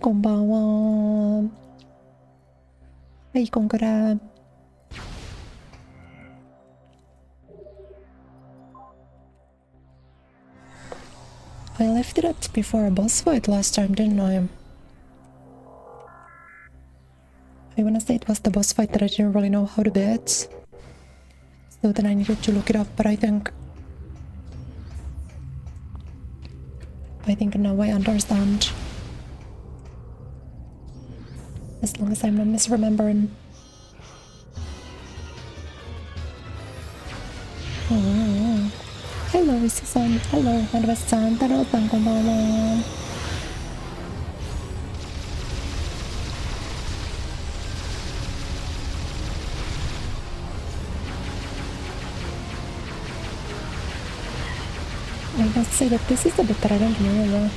こんばんは。はい、こんくら。I left it at before a boss fight last time, didn't I? I wanna say it was the boss fight that I didn't really know how to beat. So then I needed to look it up, but I think now I understand. As long as I'm not misremembering. Oh. Hello, Issa-san. Hello, Manuel-san. Taro-san, konbanwa. I must say that this is a bit that I don't know.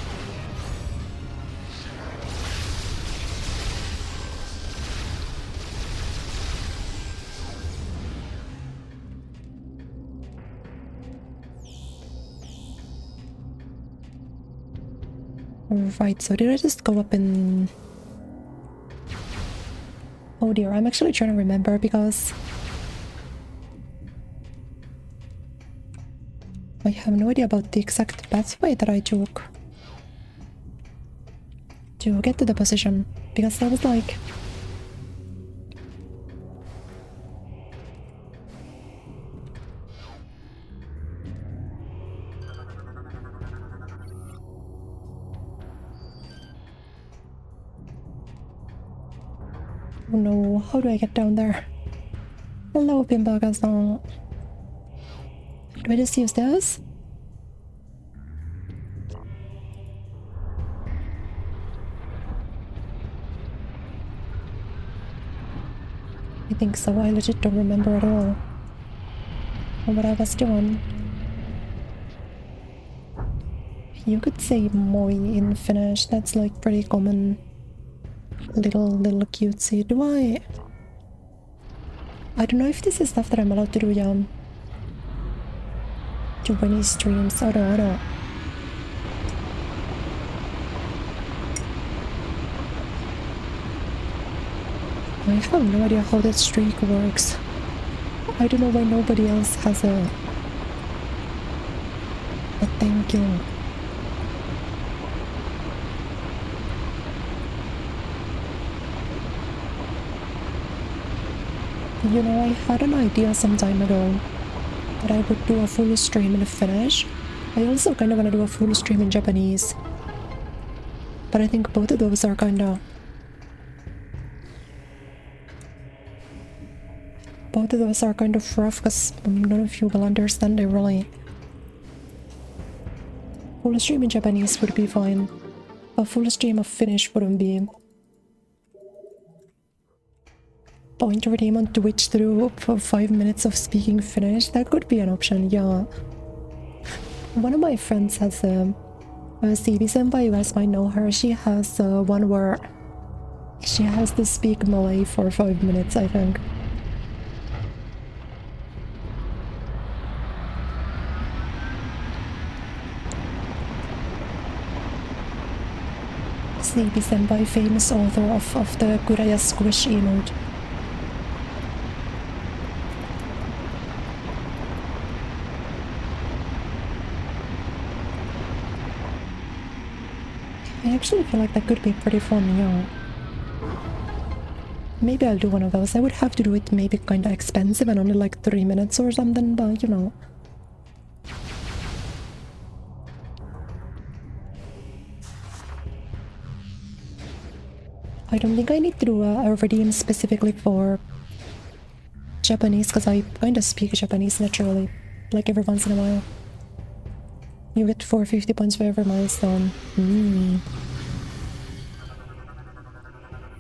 Right, so did I just go up in... Oh dear, I'm actually trying to remember because... I have no idea about the exact pathway that I took to get to the position, because I was like... Oh no, how do I get down there? Hello, Pimbaga-san. Do I just use this? I think so. I legit don't remember at all what I was doing. You could say moi in Finnish. That's like pretty common. Little cutesy. Do I don't know if this is stuff that I'm allowed to do, yeah. To any streams. I don't. I have no idea how that streak works. I don't know why nobody else has a thank you. You know, I had an idea some time ago that I would do a full stream in Finnish. I also kind of want to do a full stream in Japanese. But I think both of those are kind of... Both of those are kind of rough because none of you will understand it really. Full stream in Japanese would be fine. A full stream of Finnish wouldn't be. Point redeem on Twitch through for 5 minutes of speaking Finnish. That could be an option, yeah. One of my friends has a CB-senpai, you guys might know her. She has one where she has to speak Malay for 5 minutes, I think. CB-senpai, famous author of the Kureya squish emote. I actually feel like that could be pretty fun, yeah. Maybe I'll do one of those. I would have to do it maybe kinda expensive and only like 3 minutes or something, but you know. I don't think I need to do a redeem specifically for Japanese, because I kinda speak Japanese naturally, like every once in a while. You get 450 points for every milestone.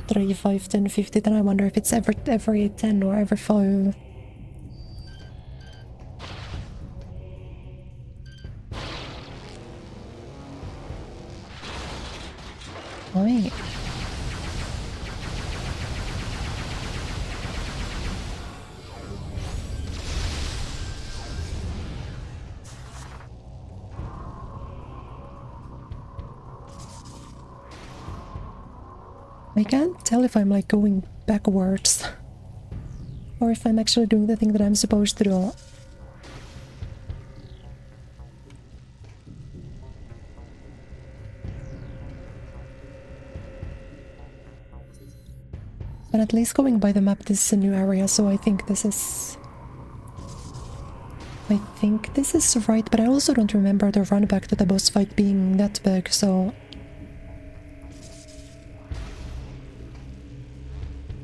3, 5, 10, 50. Then I wonder if it's every 10 or every 5. Right. I can't tell if I'm like going backwards or if I'm actually doing the thing that I'm supposed to do. But at least going by the map, this is a new area, so I think this is... right, but I also don't remember the run back to the boss fight being that big, so...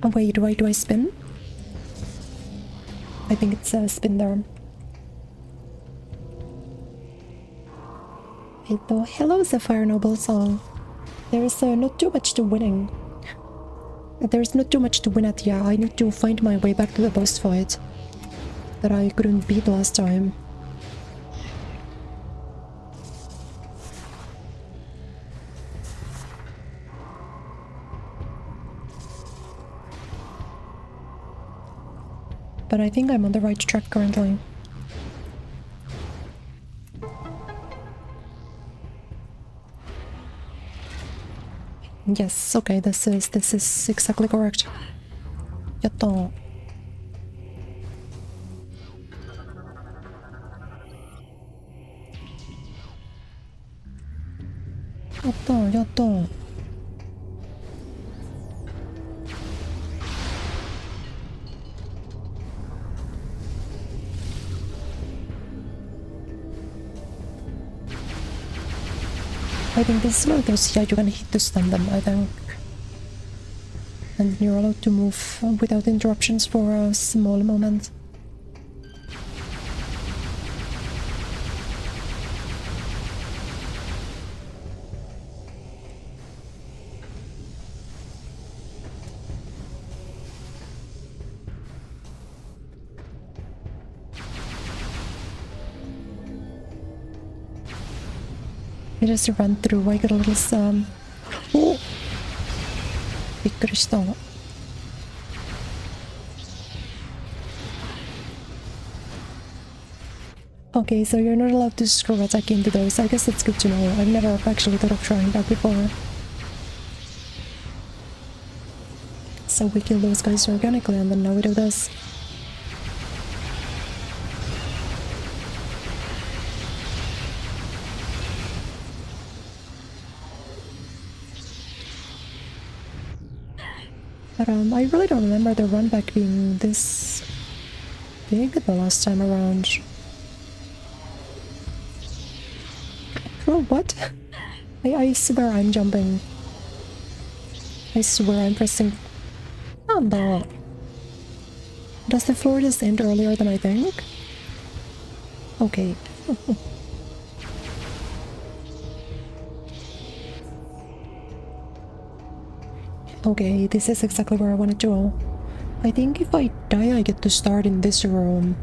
Oh wait, do I spin? I think it's a spin there. Hello, Sapphire Noble song. There's not too much to winning. There's not too much to win at, yeah. I need to find my way back to the boss fight that I couldn't beat last time. But I think I'm on the right track currently. Yes, okay, this is exactly correct. Yatta. Yatta, yatta. I think this is one of those, yeah, you can hit to stun them, I think. And you're allowed to move without interruptions for a small moment. I just ran through, I got a little oh! びっくりした。Okay, so you're not allowed to screw attack into those. I guess that's good to know. I've never actually thought of trying that before. So we kill those guys organically and then now we do this. But I really don't remember the run back being this big the last time around. Oh, what? I swear I'm jumping. I swear I'm pressing... Oh, no. Does the floor just end earlier than I think? Okay. Okay, this is exactly where I wanted to go. I think if I die I get to start in this room.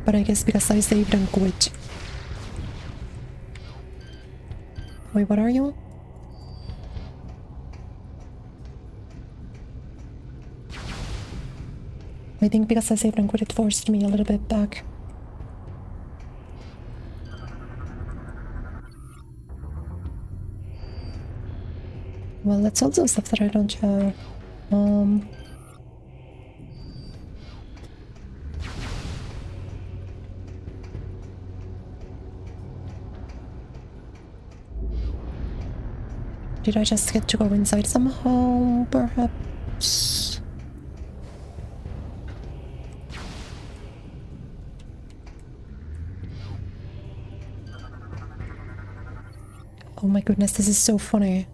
But I guess because I saved and quit. Wait, what are you? I think because I saved and quit it forced me a little bit back. Well, that's also stuff that I don't have. Did I just get to go inside somehow, perhaps? Oh my goodness, this is so funny.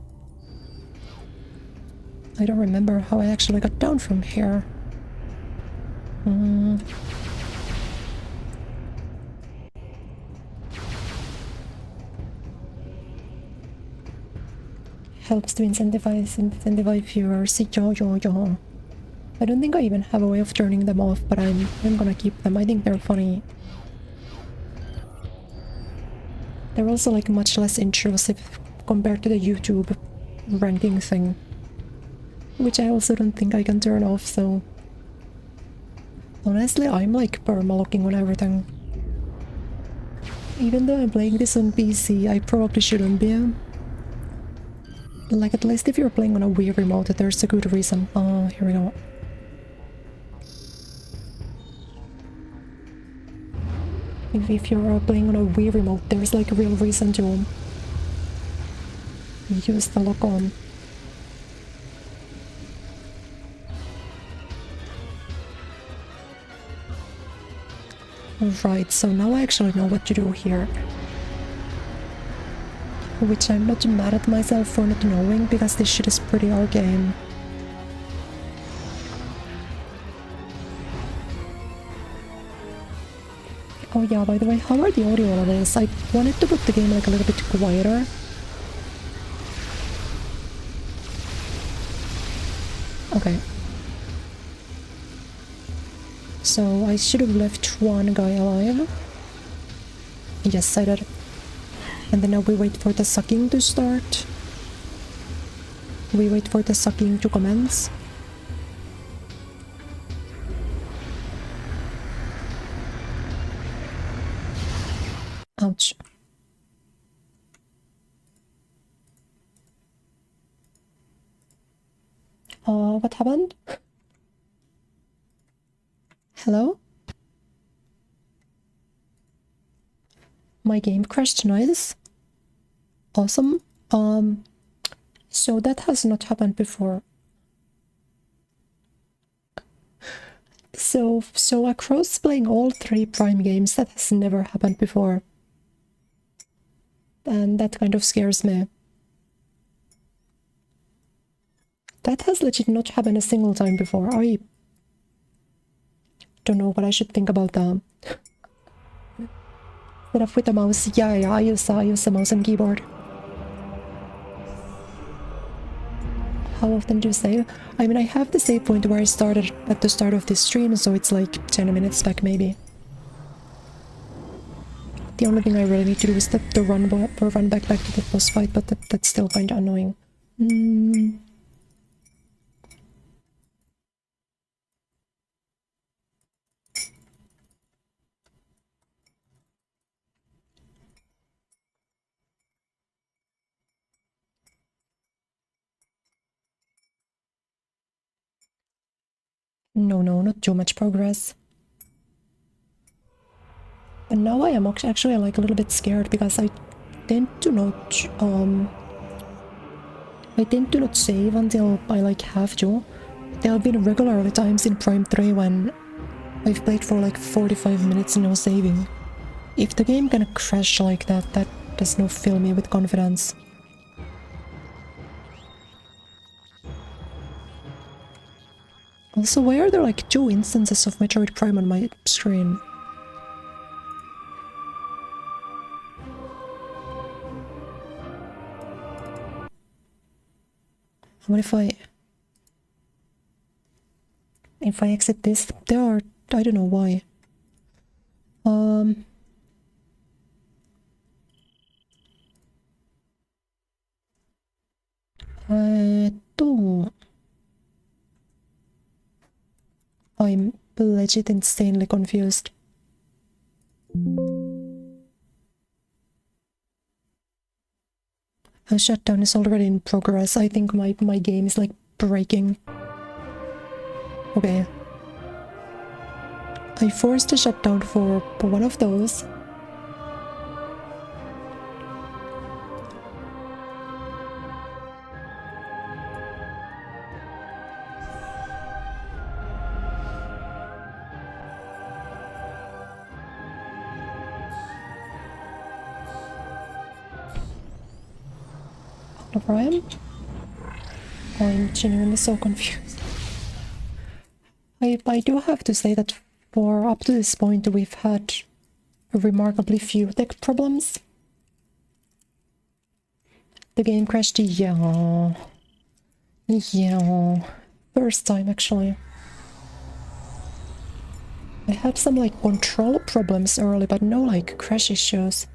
I don't remember how I actually got down from here. Helps to incentivize viewers. Yo. I don't think I even have a way of turning them off, but I'm gonna keep them. I think they're funny. They're also like much less intrusive compared to the YouTube ranking thing, which I also don't think I can turn off, so... Honestly, I'm like perma-locking on everything. Even though I'm playing this on PC, I probably shouldn't be. Like, at least if you're playing on a Wii remote, there's a good reason. Oh, here we go. If you're playing on a Wii remote, there's like a real reason to use the lock-on. Right, so now I actually know what to do here. Which I'm not mad at myself for not knowing, because this shit is pretty arcane. Oh yeah, by the way, how are the audio levels? I wanted to put the game like a little bit quieter. Okay. So I should have left one guy alive. Yes, I did. And then now we wait for the sucking to start. We wait for the sucking to commence. Ouch. What happened? Hello? My game crashed, nice. Awesome. So that has not happened before. So across playing all 3 Prime games, that has never happened before. And that kind of scares me. That has legit not happened a single time before. I don't know what I should think about that. Set up with the mouse. Yeah, I use the mouse and keyboard. How often do you save? I mean, I have the save point where I started at the start of this stream, so it's like 10 minutes back maybe. The only thing I really need to do is the run back to the boss fight, but that's still kind of annoying. No, not too much progress. But now I am actually like a little bit scared because I tend to not save until I like have to. There have been regular times in Prime 3 when I've played for like 45 minutes no saving. If the game can crash like that, that does not fill me with confidence. Also, why are there like 2 instances of Metroid Prime on my screen? What if I exit this? There are, I don't know why. I'm legit insanely confused. A shutdown is already in progress. I think my game is like breaking. Okay. I forced a shutdown for one of those. I'm genuinely so confused. I do have to say that for up to this point we've had remarkably few tech problems. The game crashed, yeah. First time actually. I had some like control problems early, but no like crash issues.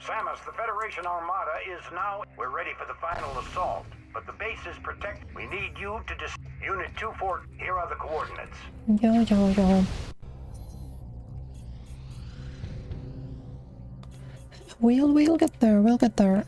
Samus, the Federation Armada is now... We're ready for the final assault, but the base is protected. We need you to Unit 2-4, here are the coordinates. Yeah. We'll get there, we'll get there.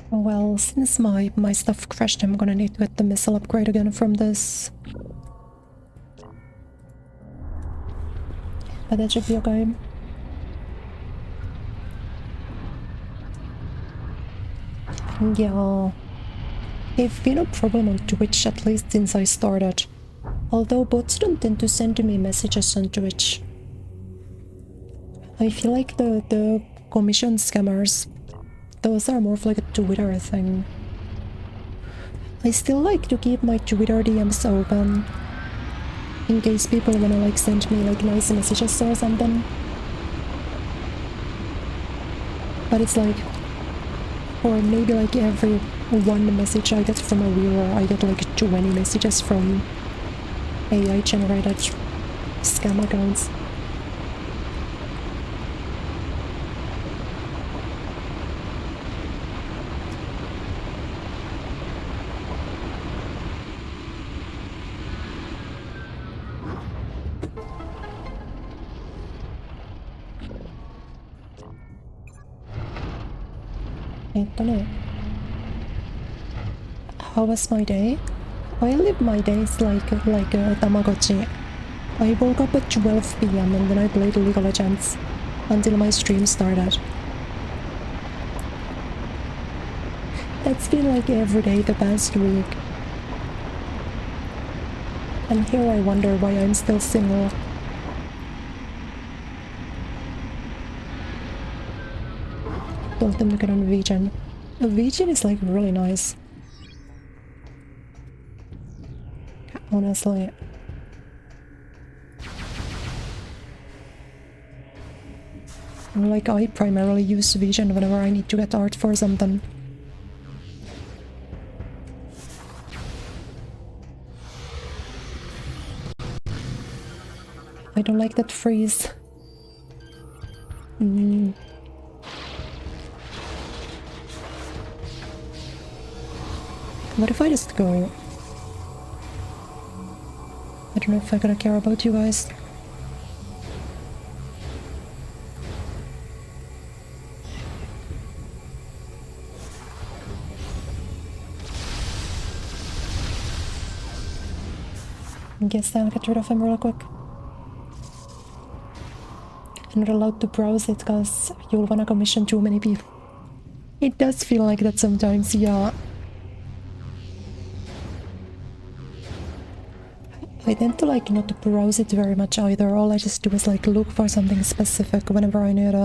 Well, since my stuff crashed, I'm gonna need to get the missile upgrade again from this. But that should be okay. Yeah. They've been a problem on Twitch at least since I started. Although bots don't tend to send me messages on Twitch. I feel like the commission scammers, those are more of like a Twitter thing. I still like to keep my Twitter DMs open in case people wanna like send me like nice messages or something. But it's like, or maybe like every one message I get from a viewer, I get like 20 messages from AI generated scam accounts. How was my day? I live my days like a Tamagotchi. I woke up at 12 PM and then I played League of Legends until my stream started. That's been like every day the past week. And here I wonder why I'm still single. Told them to get on Vegan. Vegan is like really nice. Honestly. Like I primarily use Vision whenever I need to get art for something. I don't like that freeze. What if I just go? I don't know if I gotta care about you guys. Guess I'll get rid of him real quick. I'm not allowed to browse it because you'll wanna commission too many people. It does feel like that sometimes, yeah. I tend to like not to browse it very much either. All I just do is like look for something specific whenever I need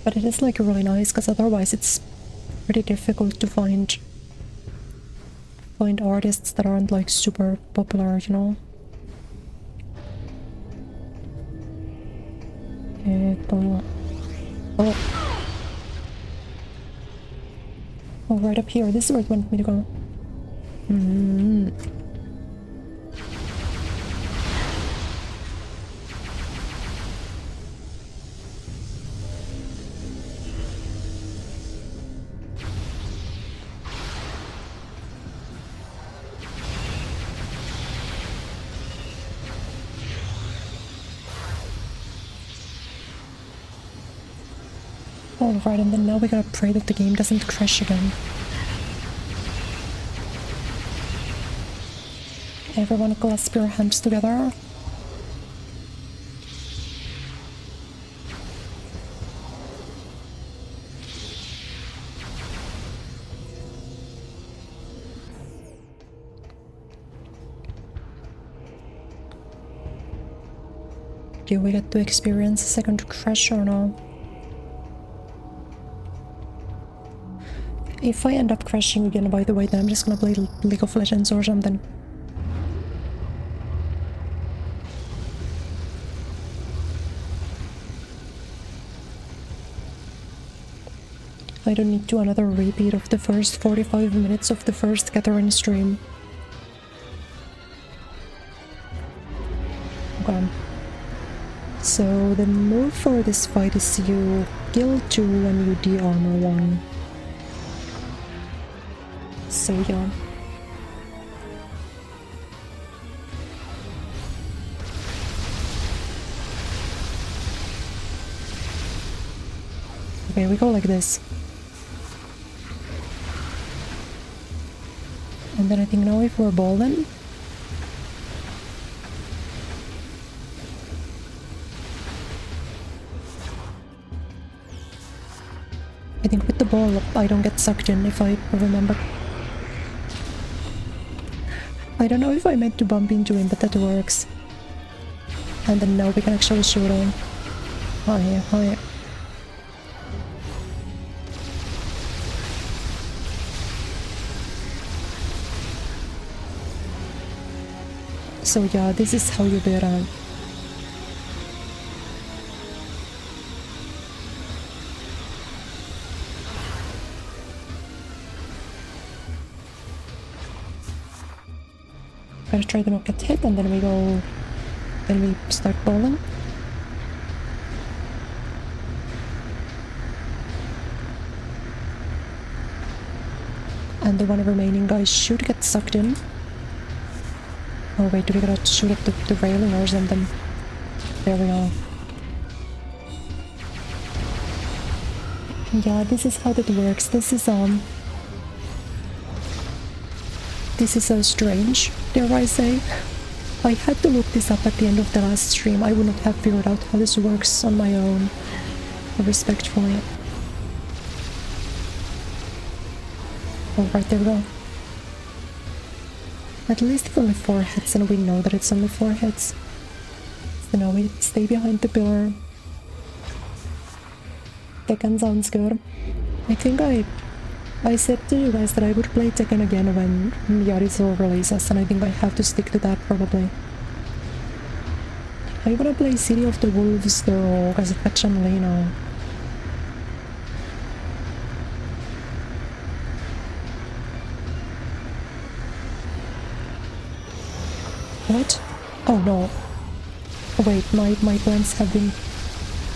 But it is like really nice because otherwise it's pretty difficult to find artists that aren't like super popular, you know. Oh, right up here. This is where it wanted me to go. Alright, and then now we gotta pray that the game doesn't crash again. Everyone clasp your hands together. Do we get to experience a second crash or no? If I end up crashing again, by the way, then I'm just gonna play League of Legends or something. I don't need to another repeat of the first 45 minutes of the first Catherine stream. Okay. So the move for this fight is you kill 2 and you de-armor 1. So yeah. Okay, we go like this. And then I think now if we're balling, I think with the ball I don't get sucked in if I remember. I don't know if I meant to bump into him, but that works. And then now we can actually shoot him. Hi, hi. So yeah, this is how you beat him. Gotta try to not get hit, and then we start bowling. And the one remaining guy should get sucked in. Oh wait, do we gotta shoot at the railing or something? There we are. Yeah, this is how that works. This is so strange, dare I say. I had to look this up at the end of the last stream. I would not have figured out how this works on my own. Respectfully. Alright, there we go. At least it's only 4 hits, and we know that it's only 4 hits. So now we stay behind the pillar. Tekken sounds good. I think I said to you guys that I would play Tekken again when Yarizo releases, and I think I have to stick to that probably. I wanna play City of the Wolves though, because it's Chun-Li now. What? Oh no. Oh wait, my plans have been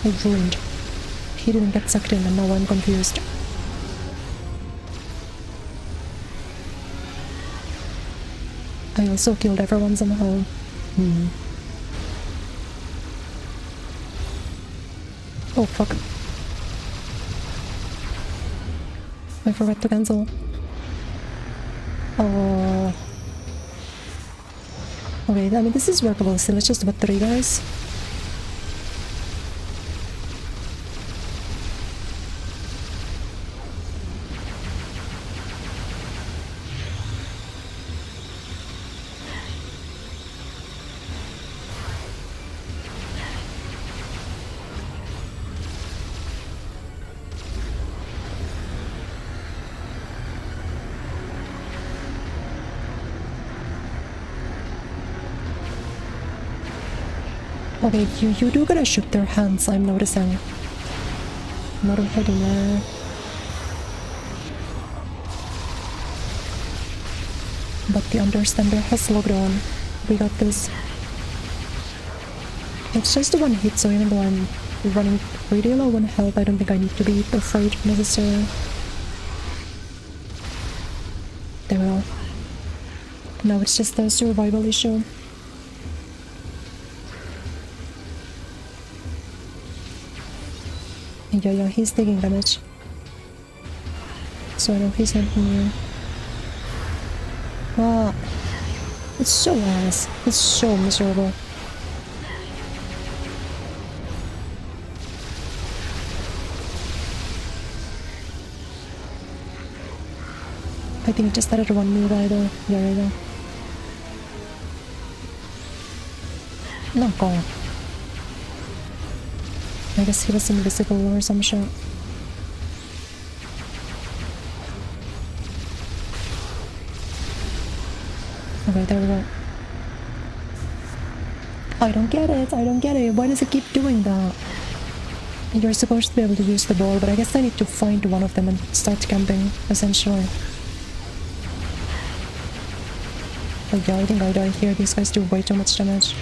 ruined. He didn't get sucked in and now I'm confused. I also killed everyone somehow. Oh fuck. I forgot to cancel. Oh. Okay, I mean this is workable still, it's just about 3 guys. Okay, you do gotta shoot their hands, I'm noticing. Not already there. But the understander has logged on. We got this. It's just one hit, so even though I'm running pretty low on health, I don't think I need to be afraid necessarily. There we go. Now it's just a survival issue. Yeah, he's taking damage. So I know he's not near. Ah, it's so ass. It's so miserable. I think just added one new guy though. Yeah, right now. No, go on. I guess he was invisible or some shit. Okay, there we go. I don't get it, I don't get it. Why does it keep doing that? You're supposed to be able to use the ball, but I guess I need to find one of them and start camping, essentially. But yeah, I think I die here. These guys do way too much damage.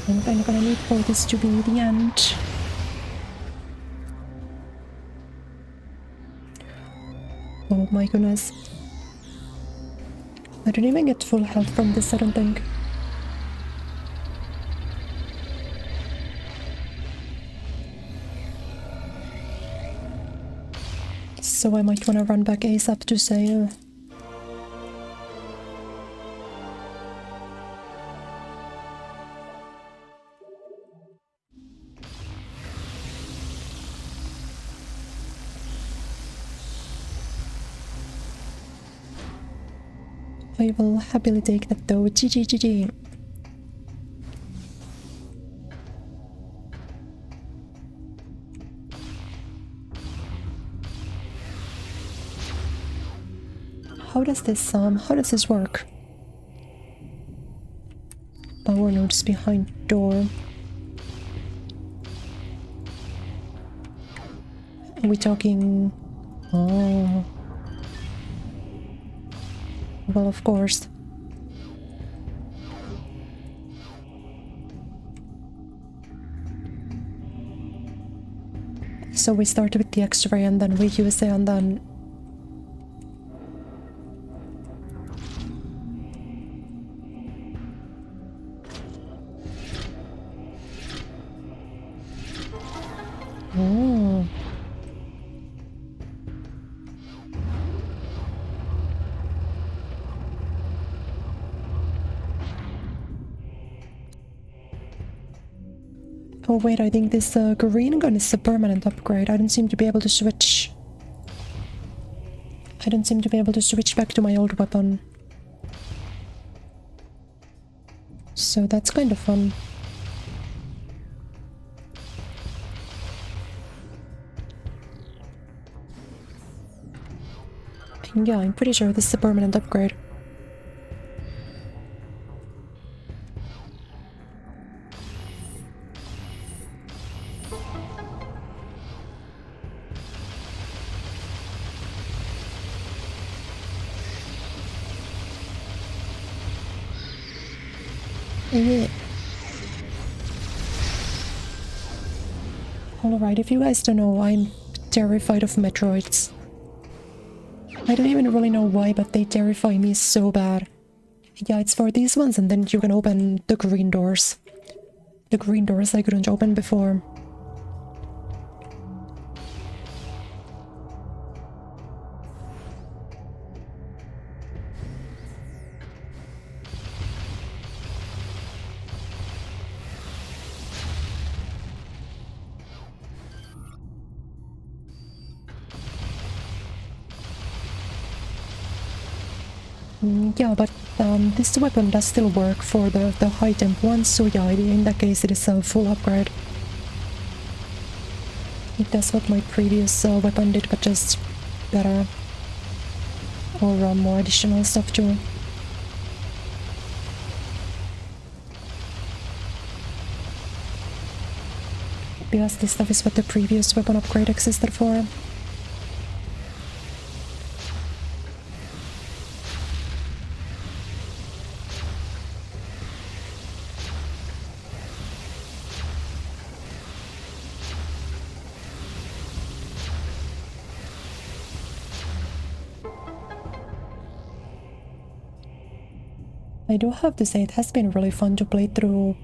I'm kinda gonna need for this to be the end. Oh my goodness. I don't even get full health from this, I don't think. So I might wanna run back ASAP to say I will happily take that though. GG. How does this work? Power nodes behind door. Are we talking? Oh. Well, of course. So we start with the X-ray and then we use it and then... Oh. Oh wait, I think this green gun is a permanent upgrade. I don't seem to be able to switch. I don't seem to be able to switch back to my old weapon. So that's kind of fun. Yeah, I'm pretty sure this is a permanent upgrade. Alright, if you guys don't know, I'm terrified of Metroids. I don't even really know why, but they terrify me so bad. Yeah, it's for these ones, and then you can open the green doors. The green doors I couldn't open before. Yeah, but this weapon does still work for the high temp ones, so yeah, in that case it is a full upgrade. It does what my previous weapon did, but just better. Or more additional stuff too. Because this stuff is what the previous weapon upgrade existed for. I do have to say it has been really fun to play through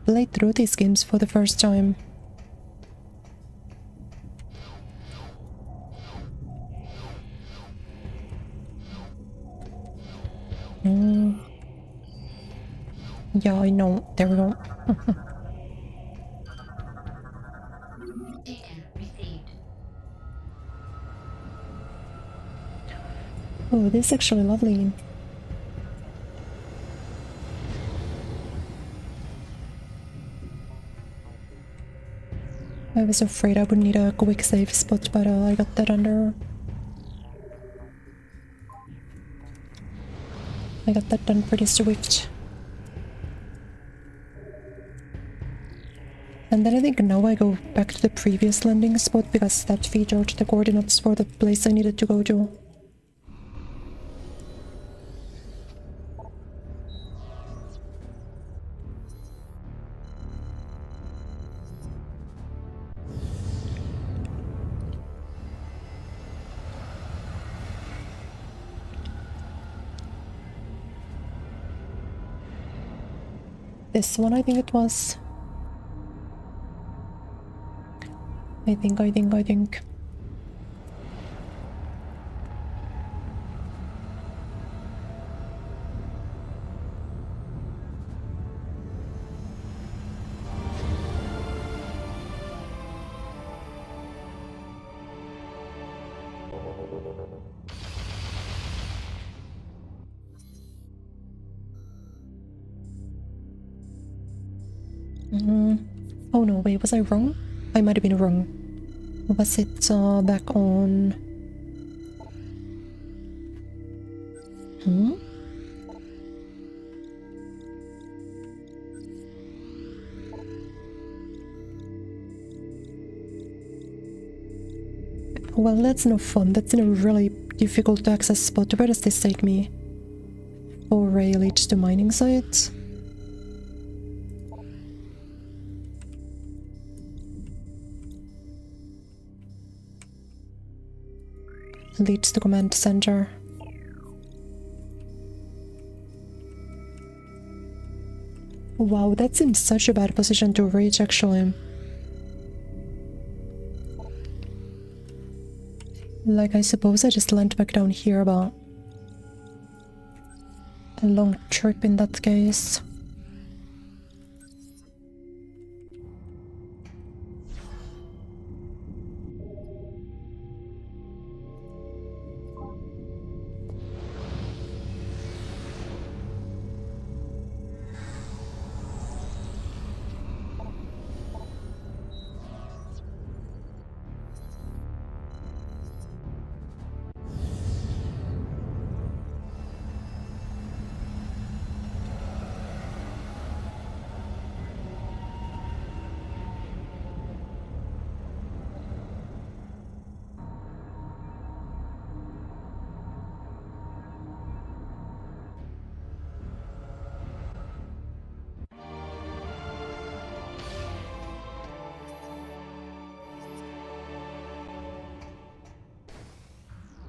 these games for the first time. Yeah, I know. There we go. Oh, this is actually lovely. I was afraid I would need a quick save spot, but I got that under. I got that done pretty swift. And then I think now I go back to the previous landing spot because that featured the coordinates for the place I needed to go to. This one, I think it was. I think. Oh no, wait, was I wrong? I might have been wrong. Was it back on... Well, that's no fun. That's in a really difficult to access spot. Where does this take me? Or rail leads to mining sites? Leads to command center. Wow, that's in such a bad position to reach, actually. Like, I suppose I just land back down here, but a long trip in that case.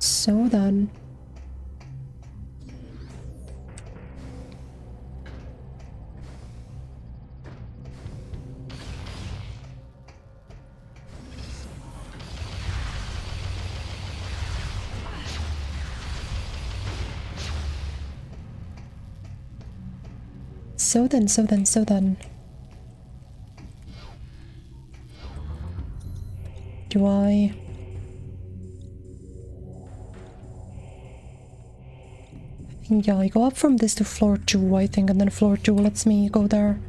So then... So then... Do I... Yeah, I go up from this to floor 2, I think, and then floor 2 lets me go there.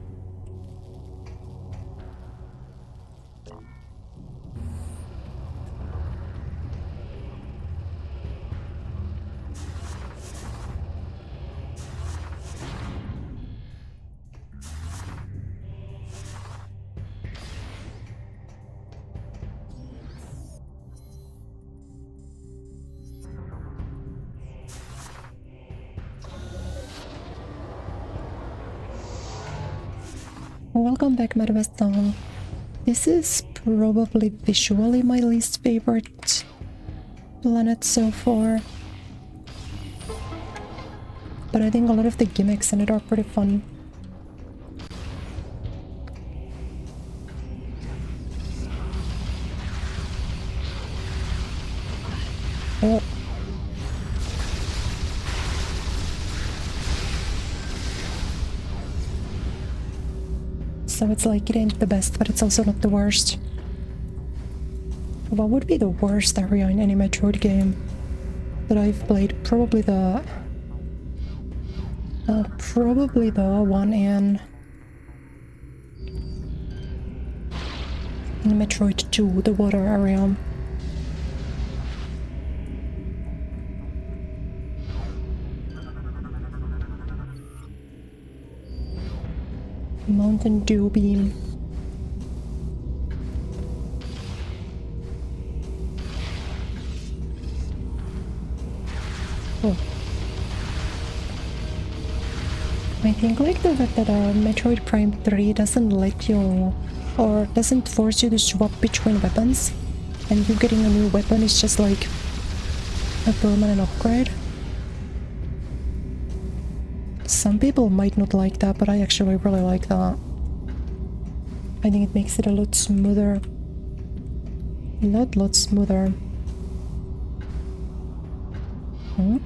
Welcome back, Madvestal. This is probably visually my least favorite planet so far. but I think a lot of the gimmicks in it are pretty fun. Oh. So it's like it ain't the best, but it's also not the worst. What would be the worst area in any Metroid game that I've played? Probably the one in Metroid 2, the water area. Mountain Dew Beam. Oh. I think like the fact that Metroid Prime 3 doesn't let you or doesn't force you to swap between weapons, and you getting a new weapon is just like a permanent upgrade. Some people might not like that, but I actually really like that. I think it makes it a lot smoother. A lot smoother. Hmm?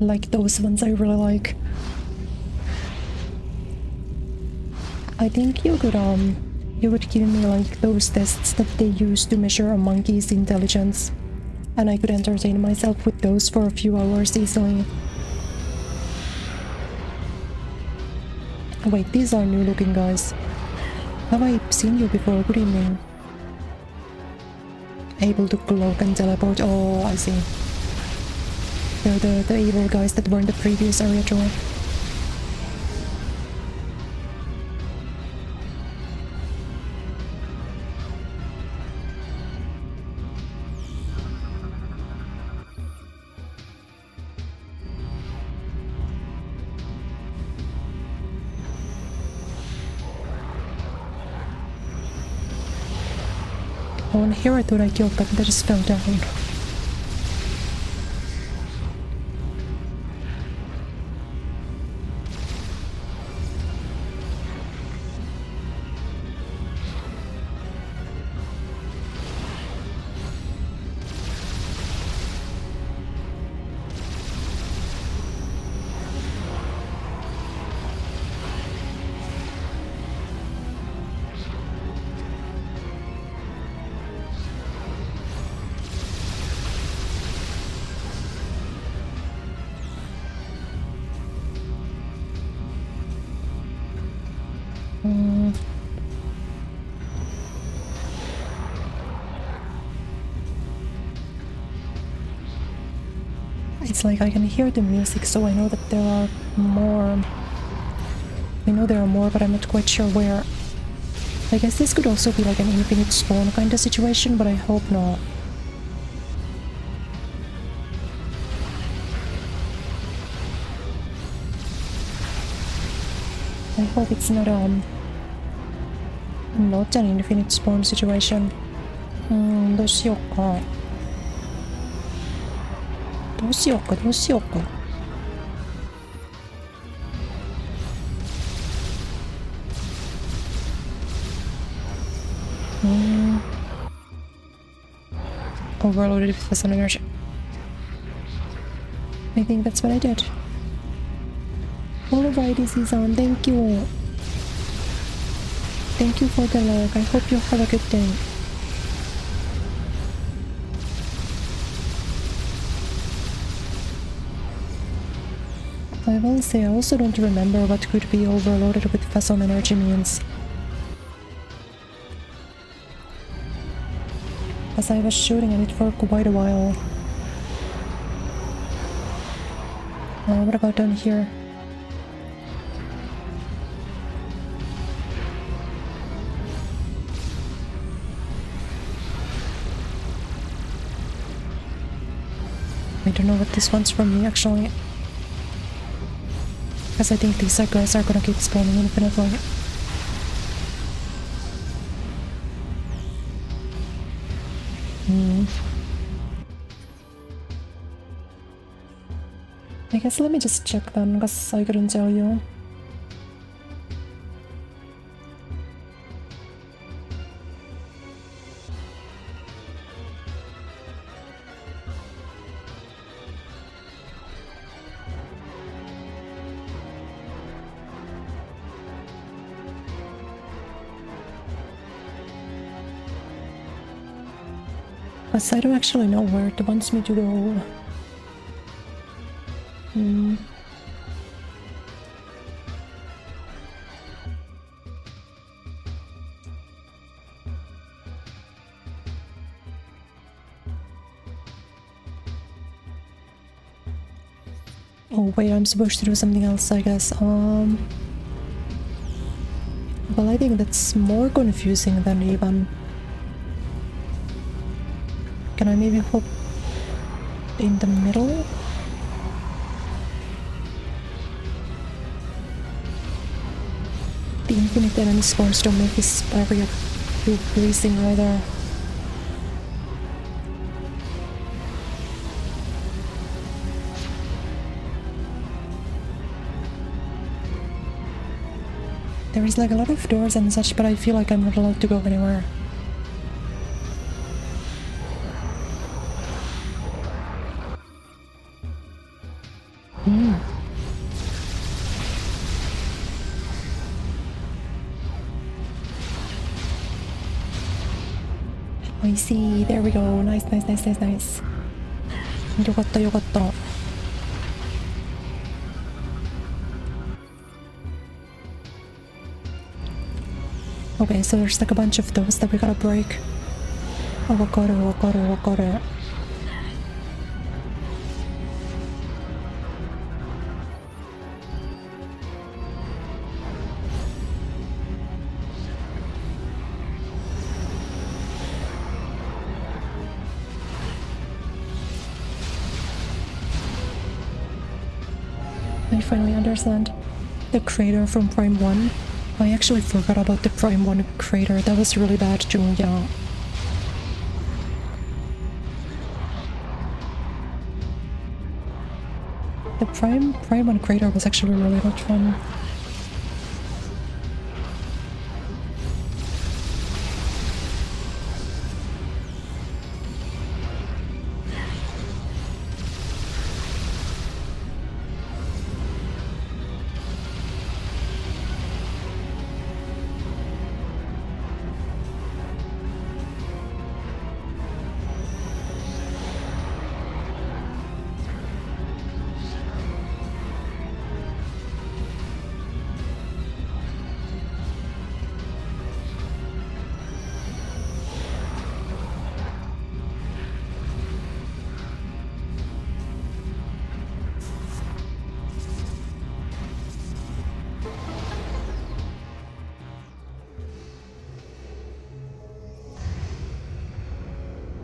Like those ones I really like. I think you would give me like those tests that they use to measure a monkey's intelligence, and I could entertain myself with those for a few hours easily. Wait, these are new looking guys. Have I seen you before? Good evening. Able to cloak and teleport. Oh, I see. They're the evil guys that were in the previous area drawer. Oh, and here I thought I killed, but they just fell down. It's like I can hear the music, so I know that there are more. I know there are more, but I'm not quite sure where. I guess this could also be like an infinite spawn kind of situation, but I hope not. I hope it's not an infinite spawn situation. どうしようか。どうしようか。Overloaded with some energy. I think that's what I did. Alrighty, Season, thank you. Thank you for the lurk. I hope you have a good day. I will say I also don't remember what could be overloaded with Fason energy means. As I was shooting at it for quite a while. What about down here? I don't know what this wants from me actually. Because I think these guys are gonna keep spawning infinitely. I guess let me just check then, because I couldn't tell you. Because I don't actually know where it wants me to go. Oh wait, I'm supposed to do something else, I guess. Well, I think that's more confusing than even... Can I maybe hop in the middle? The infinite enemy spawns don't make this area too pleasing either. There is like a lot of doors and such, but I feel like I'm not allowed to go anywhere. I see, there we go. Nice, nice, nice, nice, nice. Yokatta, yokatta. Okay, so there's like a bunch of those that we gotta break. Avocado, avocado, avocado. I finally understand. The crater from Prime 1. I actually forgot about the Prime 1 crater. That was really bad too, yeah. The Prime 1 crater was actually really not fun.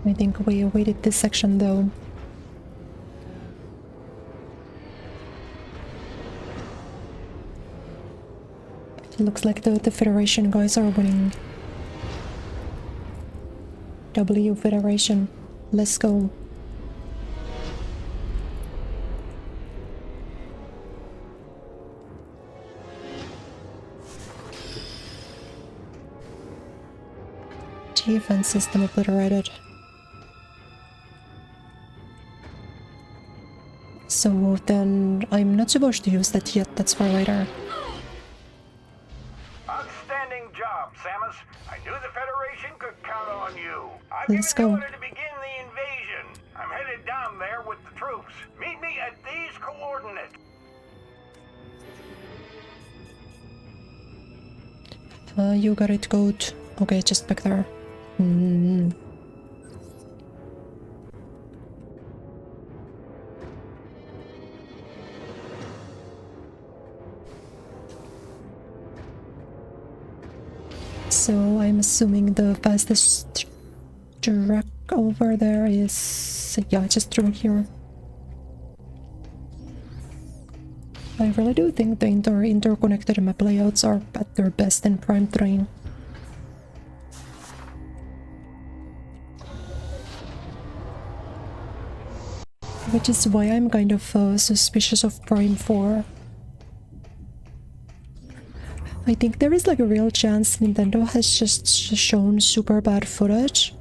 I think we awaited this section though. It looks like the Federation guys are winning. W Federation. Let's go. Defense system obliterated. So then I'm not supposed to use that yet, that's for later. Outstanding job, Samus. I knew the Federation could count on you. I've Let's given go. the order to begin the invasion. I'm headed down there with the troops. Meet me at these coordinates. You got it, goat. Okay, just back there. So I'm assuming the fastest track over there is, yeah, just through here. I really do think the interconnected map layouts are at their best in Prime 3. Which is why I'm kind of suspicious of Prime 4. I think there is like a real chance Nintendo has just shown super bad footage.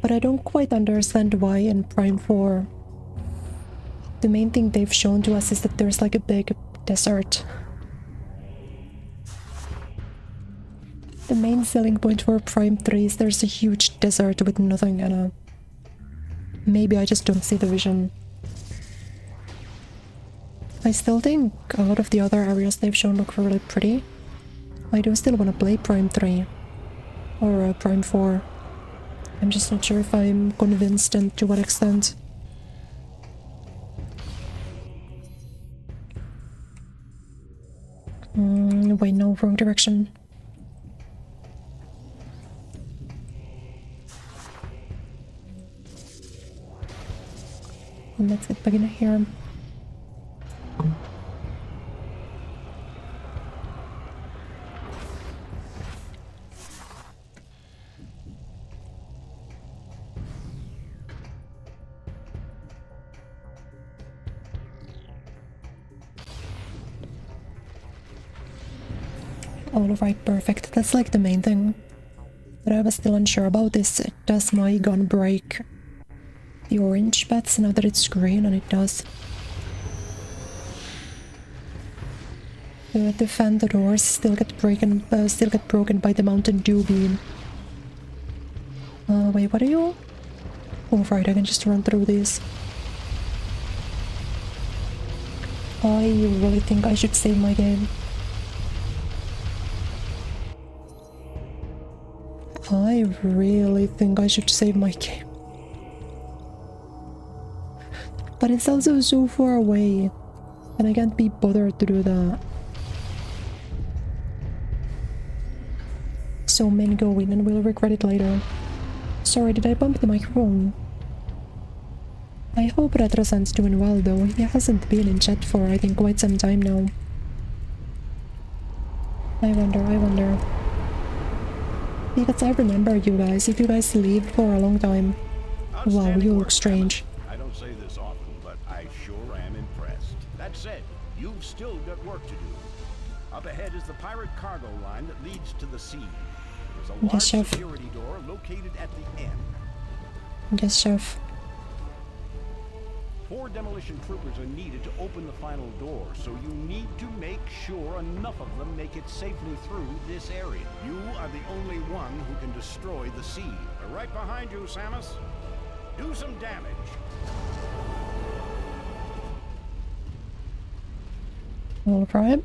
But I don't quite understand why in Prime 4. The main thing they've shown to us is that there's like a big desert. The main selling point for Prime 3 is there's a huge desert with nothing in it. Maybe I just don't see the vision. I still think a lot of the other areas they've shown look really pretty. I do still want to play Prime 3. Or Prime 4. I'm just not sure if I'm convinced and to what extent. Wait, no, wrong direction. Let's get back in here. Alright, perfect. That's like the main thing. But I was still unsure about this. Does my gun break the orange bats now that it's green? And it does. The fan, the doors still get broken by the Mountain Dew beam. Wait, what are you? Oh, right, I can just run through these. I really think I should save my game. I really think I should save my game. But it's also so far away, and I can't be bothered to do that. So men go in and we'll regret it later. Sorry, did I bump the microphone? I hope Retrosan's doing well though. He hasn't been in chat for I think quite some time now. I wonder. Because I remember you guys, if you guys leave for a long time. Wow, you look strange. I don't say this often, but I sure am impressed. That said, you've still got work to do. Up ahead is the pirate cargo line that leads to the sea. There's a large security door located at the end. Yes, chef. 4 demolition troopers are needed to open the final door, so you need to make sure enough of them make it safely through this area. You are the only one who can destroy the sea. They're right behind you, Samus. Do some damage. All right.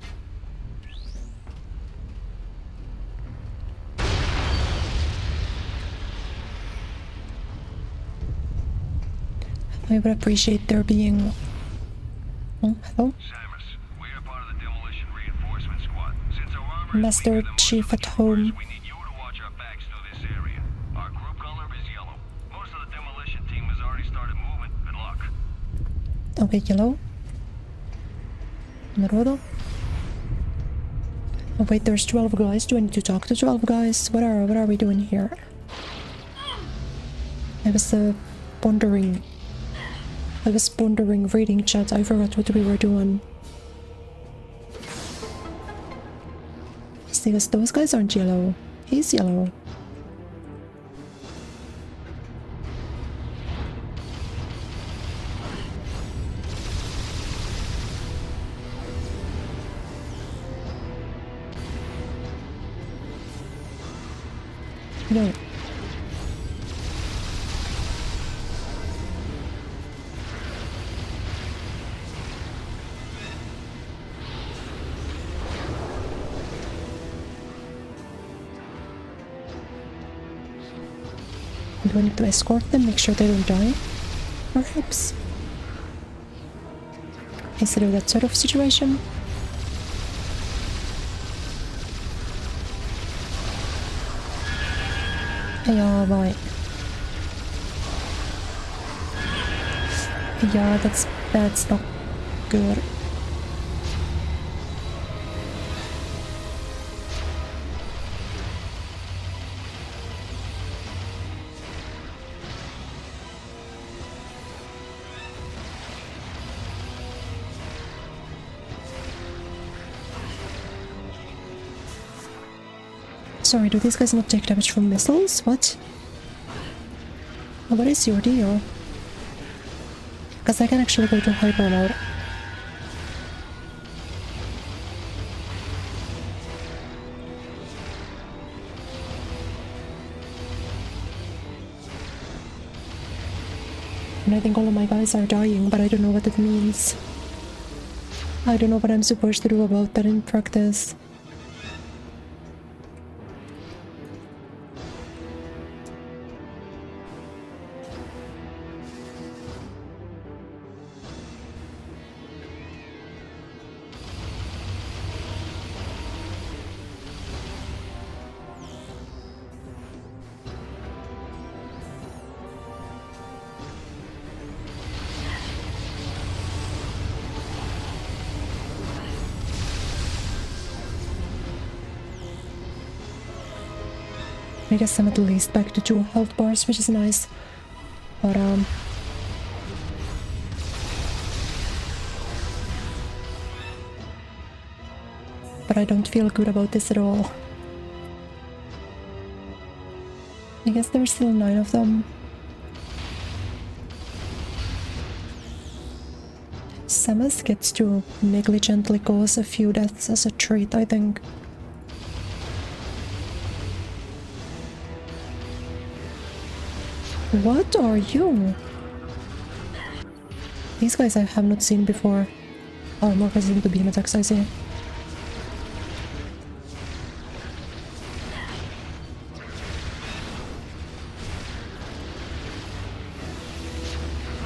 I would appreciate there being... Oh, hello? Samus, we are part of the demolition reinforcement squad. Since our armor Master Chief at home. we need you to watch our backs through this area. Our group color is yellow. Most of the demolition team has already started moving. Good luck. Okay, yellow. Naruto. Oh wait, there's 12 guys. Do I need to talk to 12 guys? What are we doing here? I was pondering reading chat. I forgot what we were doing. Because those guys aren't yellow. He's yellow. No. Do I need to escort them, make sure they don't die? Perhaps. Is it that sort of situation? Yeah, right. Yeah, that's not good. Sorry, do these guys not take damage from missiles? What? What is your deal? Because I can actually go to hyper mode. And I think all of my guys are dying, but I don't know what it means. I don't know what I'm supposed to do about that in practice. I guess I'm at least back to 2 health bars, which is nice. But I don't feel good about this at all. I guess there's still 9 of them. Samus gets to negligently cause a few deaths as a treat, I think. What are you? These guys I have not seen before. Are more resistant to beam attacks, I see.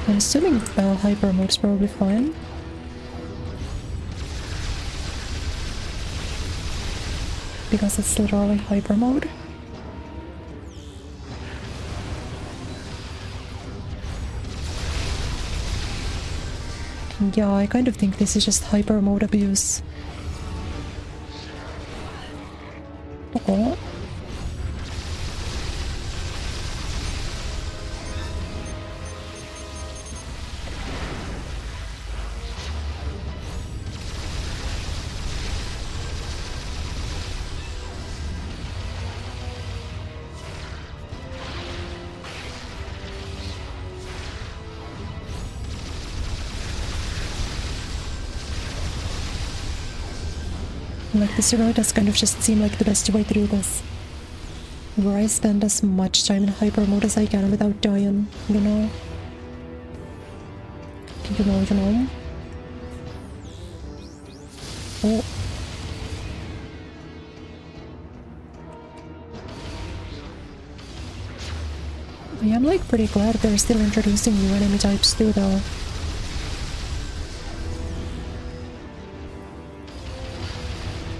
I'm assuming hyper mode's probably fine. Because it's literally hyper mode. Yeah, I kind of think this is just hyper mode abuse. Oh. Like, this road does kind of just seem like the best way to do this. Where I spend as much time in hyper mode as I can without dying, you know? You know? Oh. I am like pretty glad they're still introducing new enemy types too, though.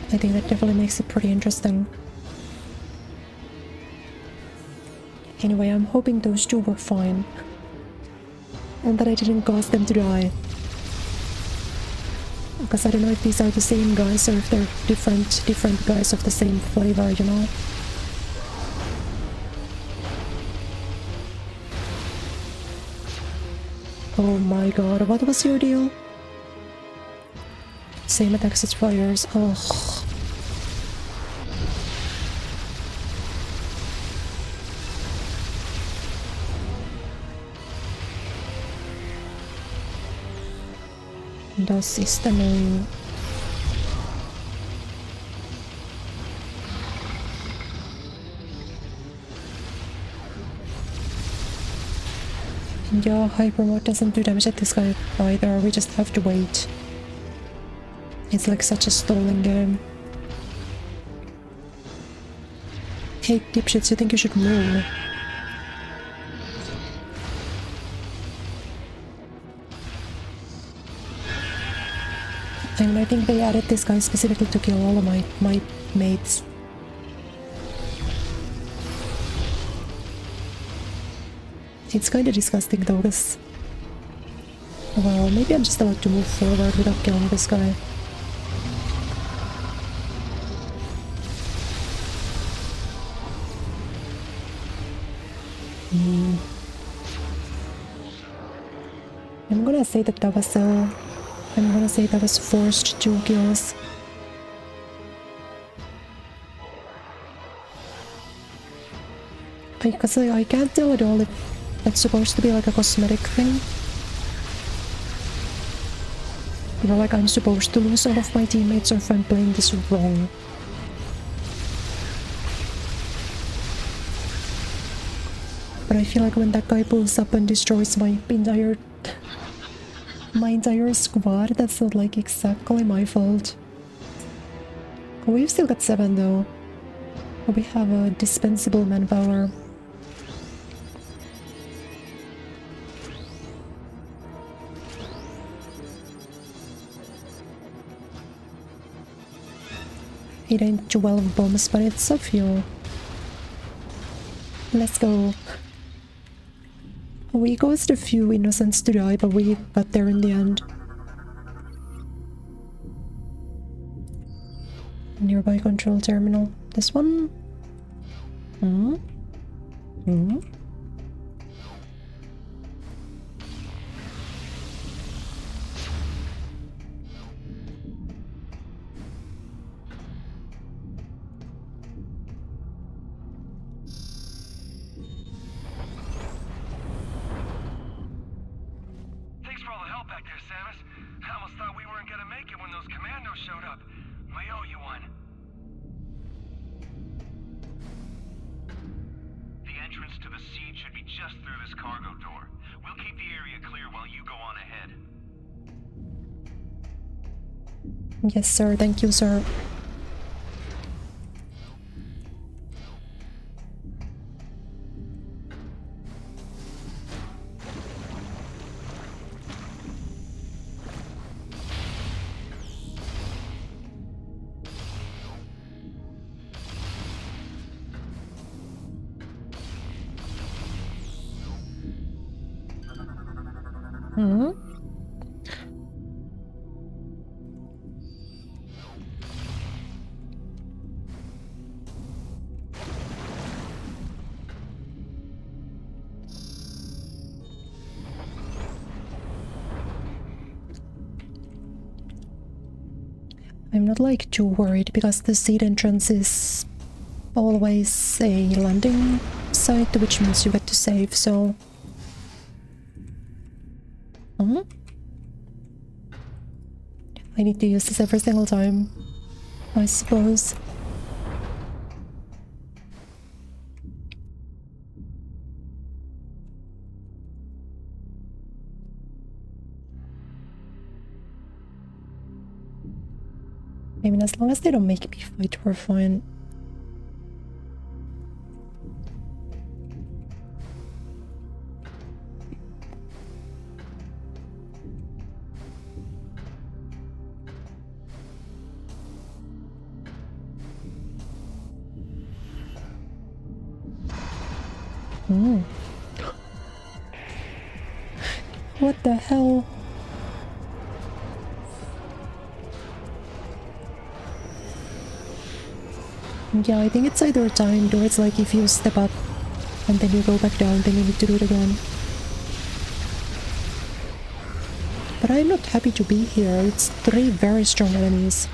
I think that definitely makes it pretty interesting. Anyway, I'm hoping those 2 were fine. And that I didn't cause them to die. Because I don't know if these are the same guys or if they're different guys of the same flavor, you know? Oh my god, what was your deal? Same attacks as fires. Oh. Das ist annoying. Yeah, hyper mode doesn't do damage at this guy either. We just have to wait. It's like such a stalling game. Hey, dipshits, you think you should move? I mean, I think they added this guy specifically to kill all of my mates. It's kinda disgusting though, because Well, maybe I'm just allowed to move forward without killing this guy. I'm gonna say that was forced 2 kills. Because I can't tell at all if that's supposed to be like a cosmetic thing. You know, like I'm supposed to lose all of my teammates, or if I'm playing this wrong. But I feel like when that guy pulls up and destroys my entire squad, that's not like exactly my fault. We've still got 7 though. We have a dispensable manpower. It ain't 12 bombs, but it's a few. Let's go. We caused a few innocents to die, but we got there in the end. Nearby control terminal. This one? Yes, sir. Thank you, sir. I'm not like too worried because the seed entrance is always a landing site, which means you get to save, so... I need to use this every single time, I suppose. I mean, as long as they don't make me fight, we're fine. What the hell? Yeah, I think it's either timed or it's like if you step up and then you go back down, then you need to do it again. But I'm not happy to be here. It's 3 very strong enemies.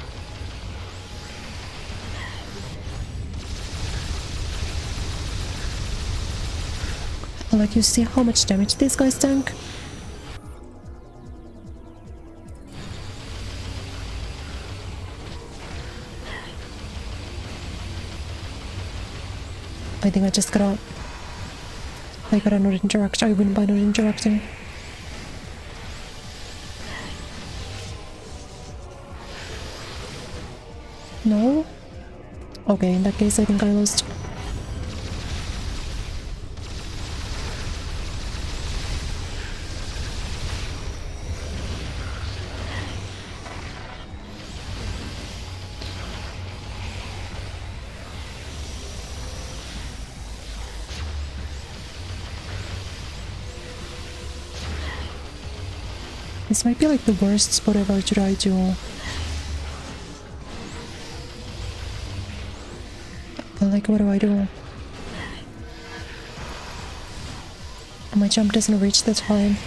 Like, you see how much damage these guys tank? I think I just gotta not interact. I win by not interacting. No? Okay, in that case I think I lost. This might be like the worst spot ever to die to. But like, what do? My jump doesn't reach the time.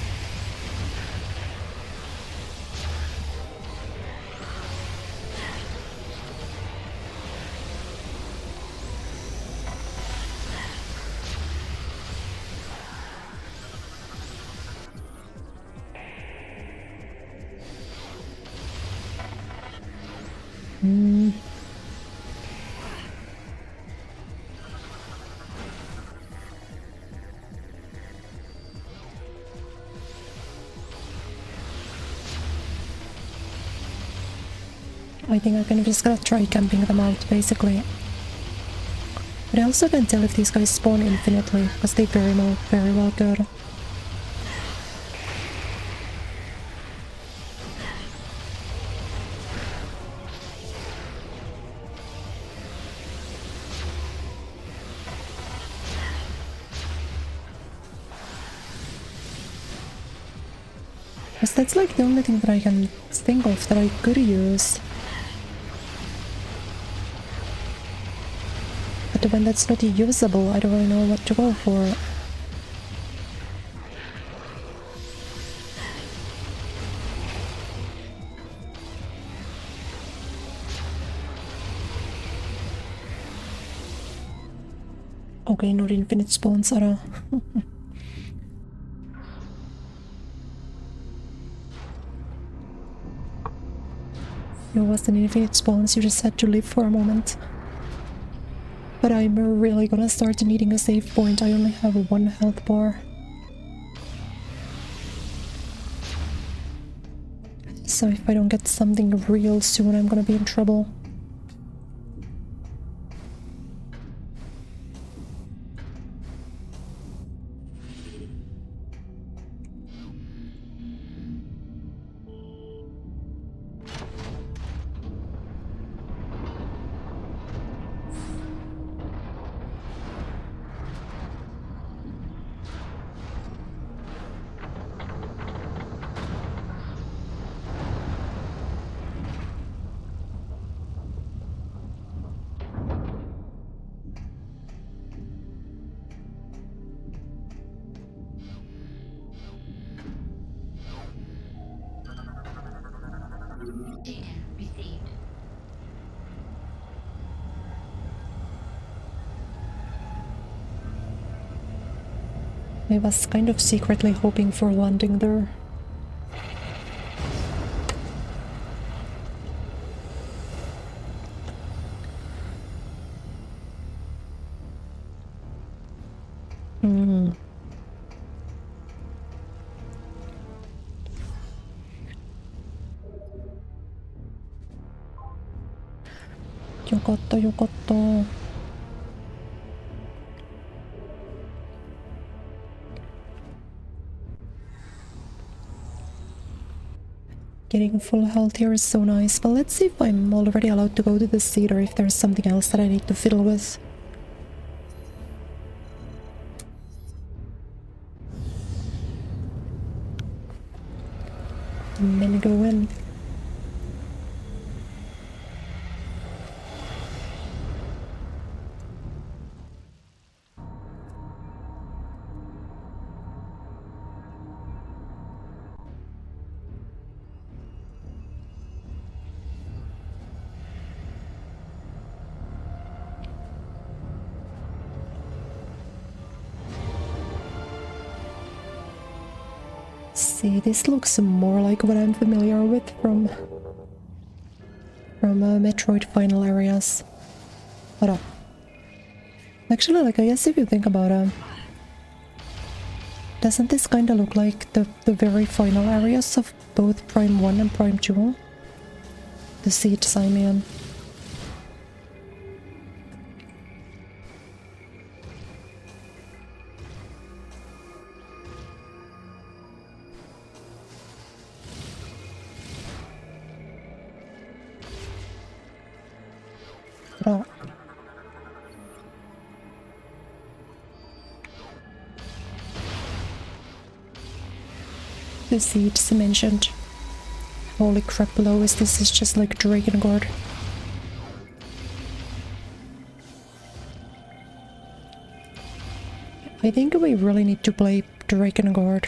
I think I'm just gonna try camping them out, basically. But I also can't tell if these guys spawn infinitely, because they very well could. Because that's like the only thing that I can think of that I could use. But when that's not usable, I don't really know what to go for. Okay, not infinite spawns at all. It wasn't infinite spawns, you just had to live for a moment. But I'm really gonna start needing a save point. I only have 1 health bar. So if I don't get something real soon, I'm gonna be in trouble. I was kind of secretly hoping for landing there. Yo katta. Getting full health here is so nice, but let's see if I'm already allowed to go to the seat or if there's something else that I need to fiddle with. And then go in. See, this looks more like what I'm familiar with from Metroid final areas. But actually, like, I guess if you think about it, doesn't this kind of look like the very final areas of both Prime 1 and Prime 2? The seats, I mean. Oh. The seats mentioned. Holy crap, below us, this is just like Drakengard. I think we really need to play Drakengard.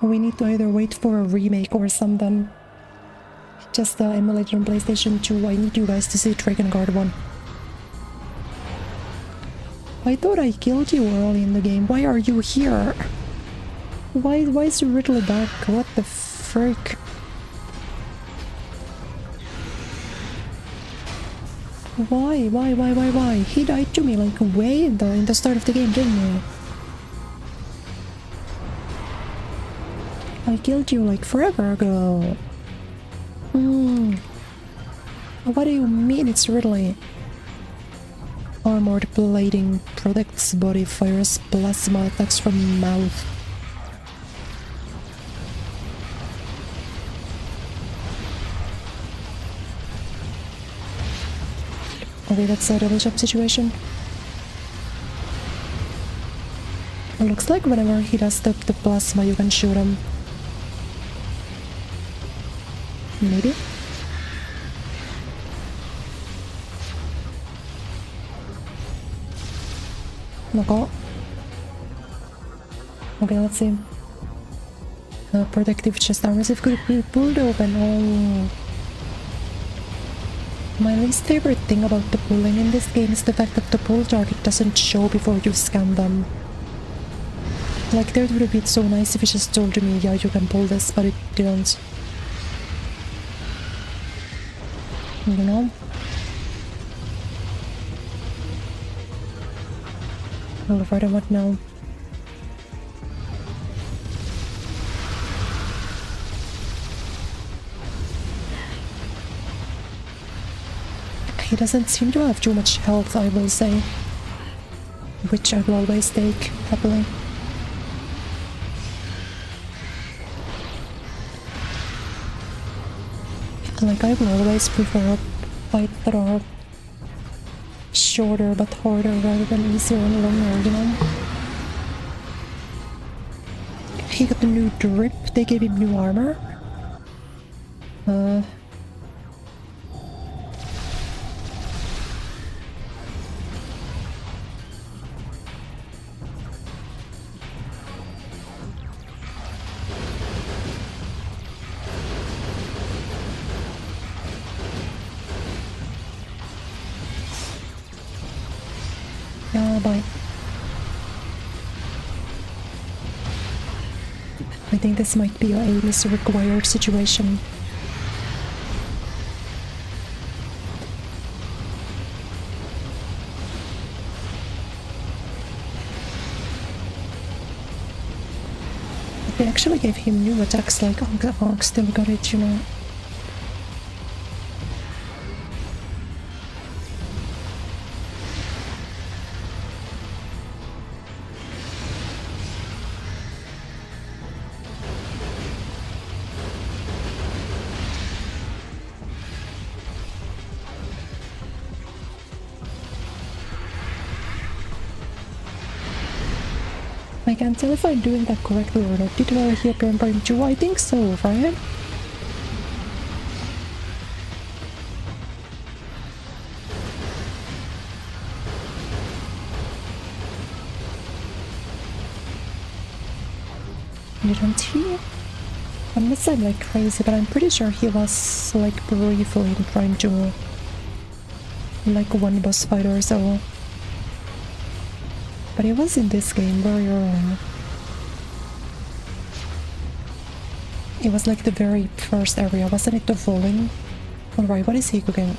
We need to either wait for a remake or something. Just emulated on PlayStation 2. I need you guys to see Drakengard 1. I thought I killed you early in the game. Why are you here? Why is Ridley back? What the frick? Why? He died to me like way in the start of the game, didn't he? I killed you like forever ago. What do you mean it's Ridley? Armored plating protects body, fires plasma attacks from mouth. Okay, that's a double jump situation. It looks like whenever he does the plasma, you can shoot him. Maybe? No. Okay, let's see. Protective chest armor if could be pulled open. Oh. My least favorite thing about the pulling in this game is the fact that the pull target doesn't show before you scan them. Like, that would have been so nice if it just told me, yeah, you can pull this, but it didn't. You know? Alright, and what now? He doesn't seem to have too much health, I will say. Which I will always take, happily. Like, I will always prefer a fight that are shorter but harder rather than easier and longer, you know? He got the new drip, they gave him new armor. Bye. I think this might be a aim is required situation. They actually gave him new attacks like Onk still got it, you know. I can't tell if I'm doing that correctly or not. Did he appear in Prime 2? I think so, right? Didn't he? Unless I'm like crazy, but I'm pretty sure he was like briefly in Prime 2. Like one boss fight or so. But it was in this game very early. It was like the very first area, wasn't it? The falling? Alright, what is he cooking?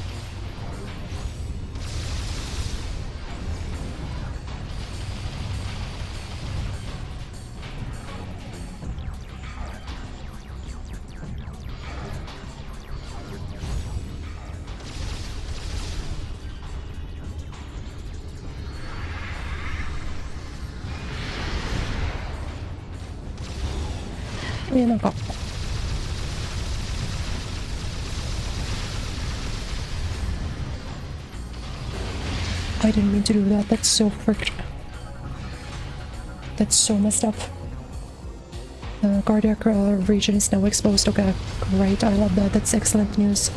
I didn't mean to do that. That's so fricked. That's so messed up. Cardiac region is now exposed. Okay, great. I love that. That's excellent news.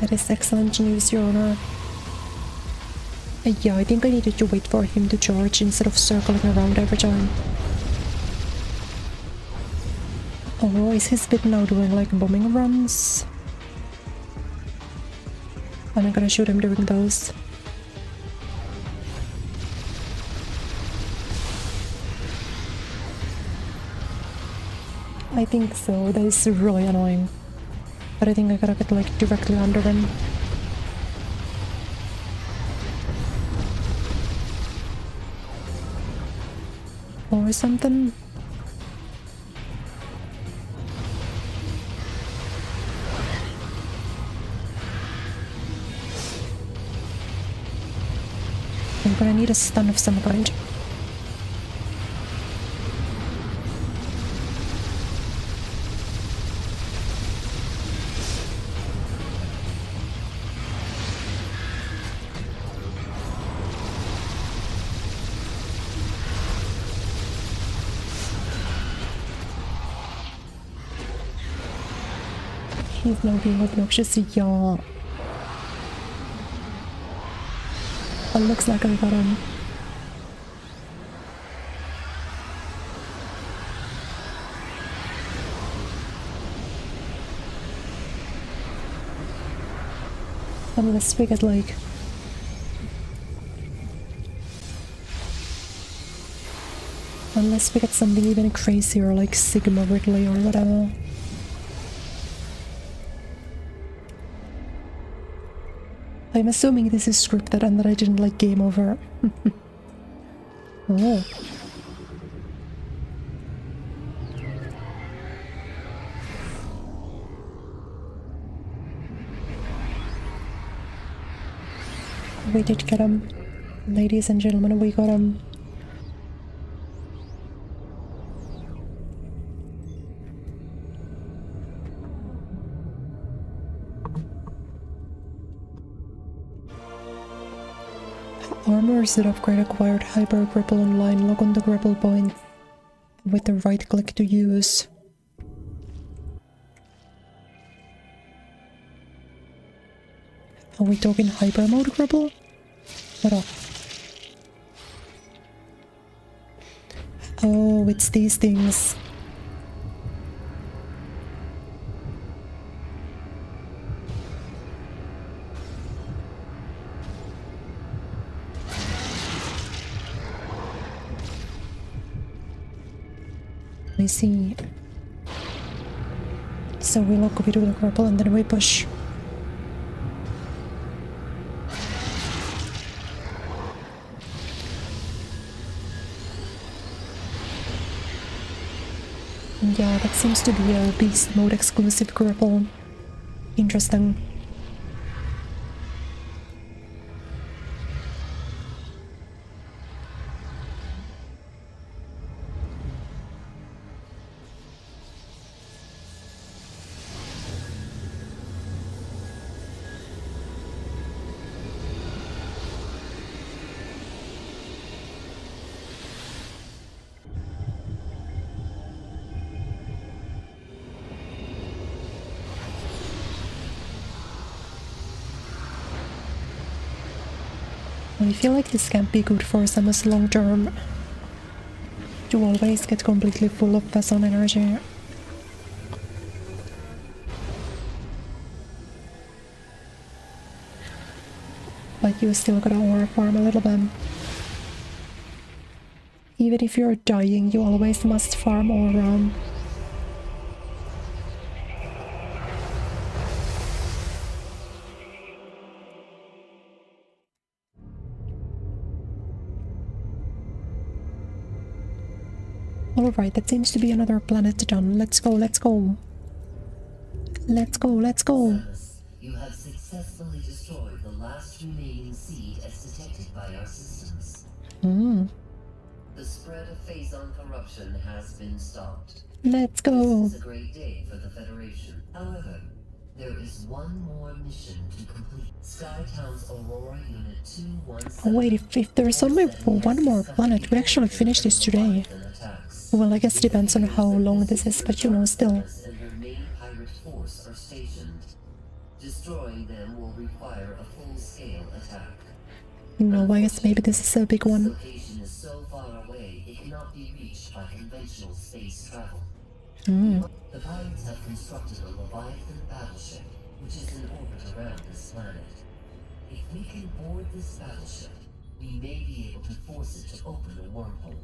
That is excellent news, Your Honor. Yeah, I think I needed to wait for him to charge instead of circling around every time. Oh, is his bit now doing like bombing runs? And I'm gonna shoot him during those. I think so. That is really annoying. But I think I gotta get like directly under him. Or something. I'm gonna need a stun of some kind. He's now being obnoxious, yeah. It looks like I got him. Unless we get like... Unless we get something even crazier like Sigma Ridley or whatever. I'm assuming this is scripted and that I didn't like game over. Oh. We did get him. Ladies and gentlemen, we got him. Armor set upgrade acquired hyper grapple online. Lock on the grapple point with the right click to use. Are we talking hyper mode grapple? What up? Oh, it's these things. I see. So we lock, we do the grapple and then we push. Yeah, that seems to be a beast mode exclusive grapple. Interesting. I feel like this can't be good for Samus long term. To always get completely full of Vessel energy. But you still gotta aura farm a little bit. Even if you're dying, you always must farm aura. Alright, that seems to be another planet done. Let's go, let's go. Let's go, let's go. You have successfully destroyed the last remaining seed as detected by our systems. The spread of phazon corruption has been stopped. Let's go. This is a great day for the Federation. However, There is one more mission to complete. Skytown's Aurora Unit 217. Oh wait, if there's only one more planet, we actually finish this today. Well, I guess it depends on how long this is, but you know, still. And their main pirate force are stationed. Destroying them will require a full-scale attack. No, I guess maybe this is a big This one. location is so far away it cannot be reached by conventional space travel. The pirates have constructed a Leviathan battleship, which is in orbit around this planet. If we can board this battleship, we may be able to force it to open a wormhole.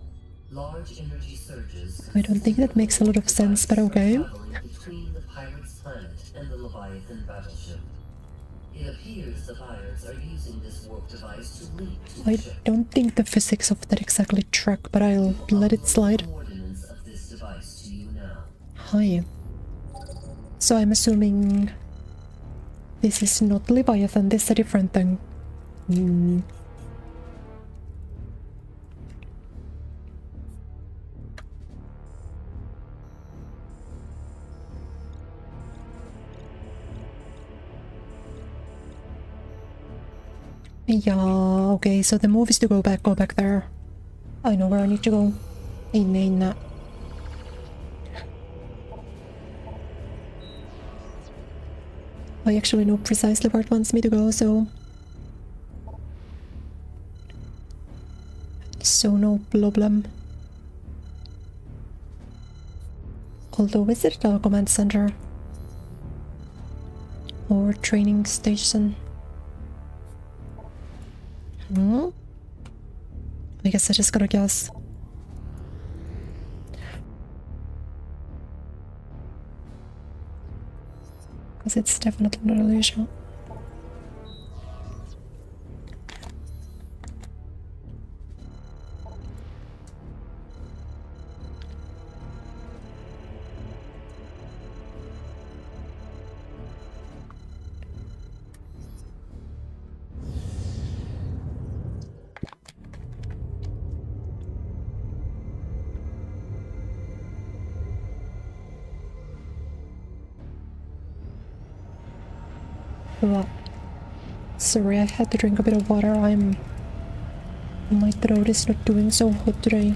Large energy surges. I don't think that makes a lot of sense, but okay. Traveling between the pirates' planet and the Leviathan battleship. It appears the pirates are using this warp device to link to I the ship. don't think the physics of that exactly track, but I'll let it slide. Coordinates of this device to you now. Hi. So I'm assuming this is not Leviathan, this is a different thing. Yeah, okay, so the move is to go back there. I know where I need to go. In that. I actually know precisely where it wants me to go, so no problem. Although, is it a command center? Or training station? I guess I just gotta guess. Because it's definitely not illusion. What? Sorry, I had to drink a bit of water. My throat is not doing so hot today.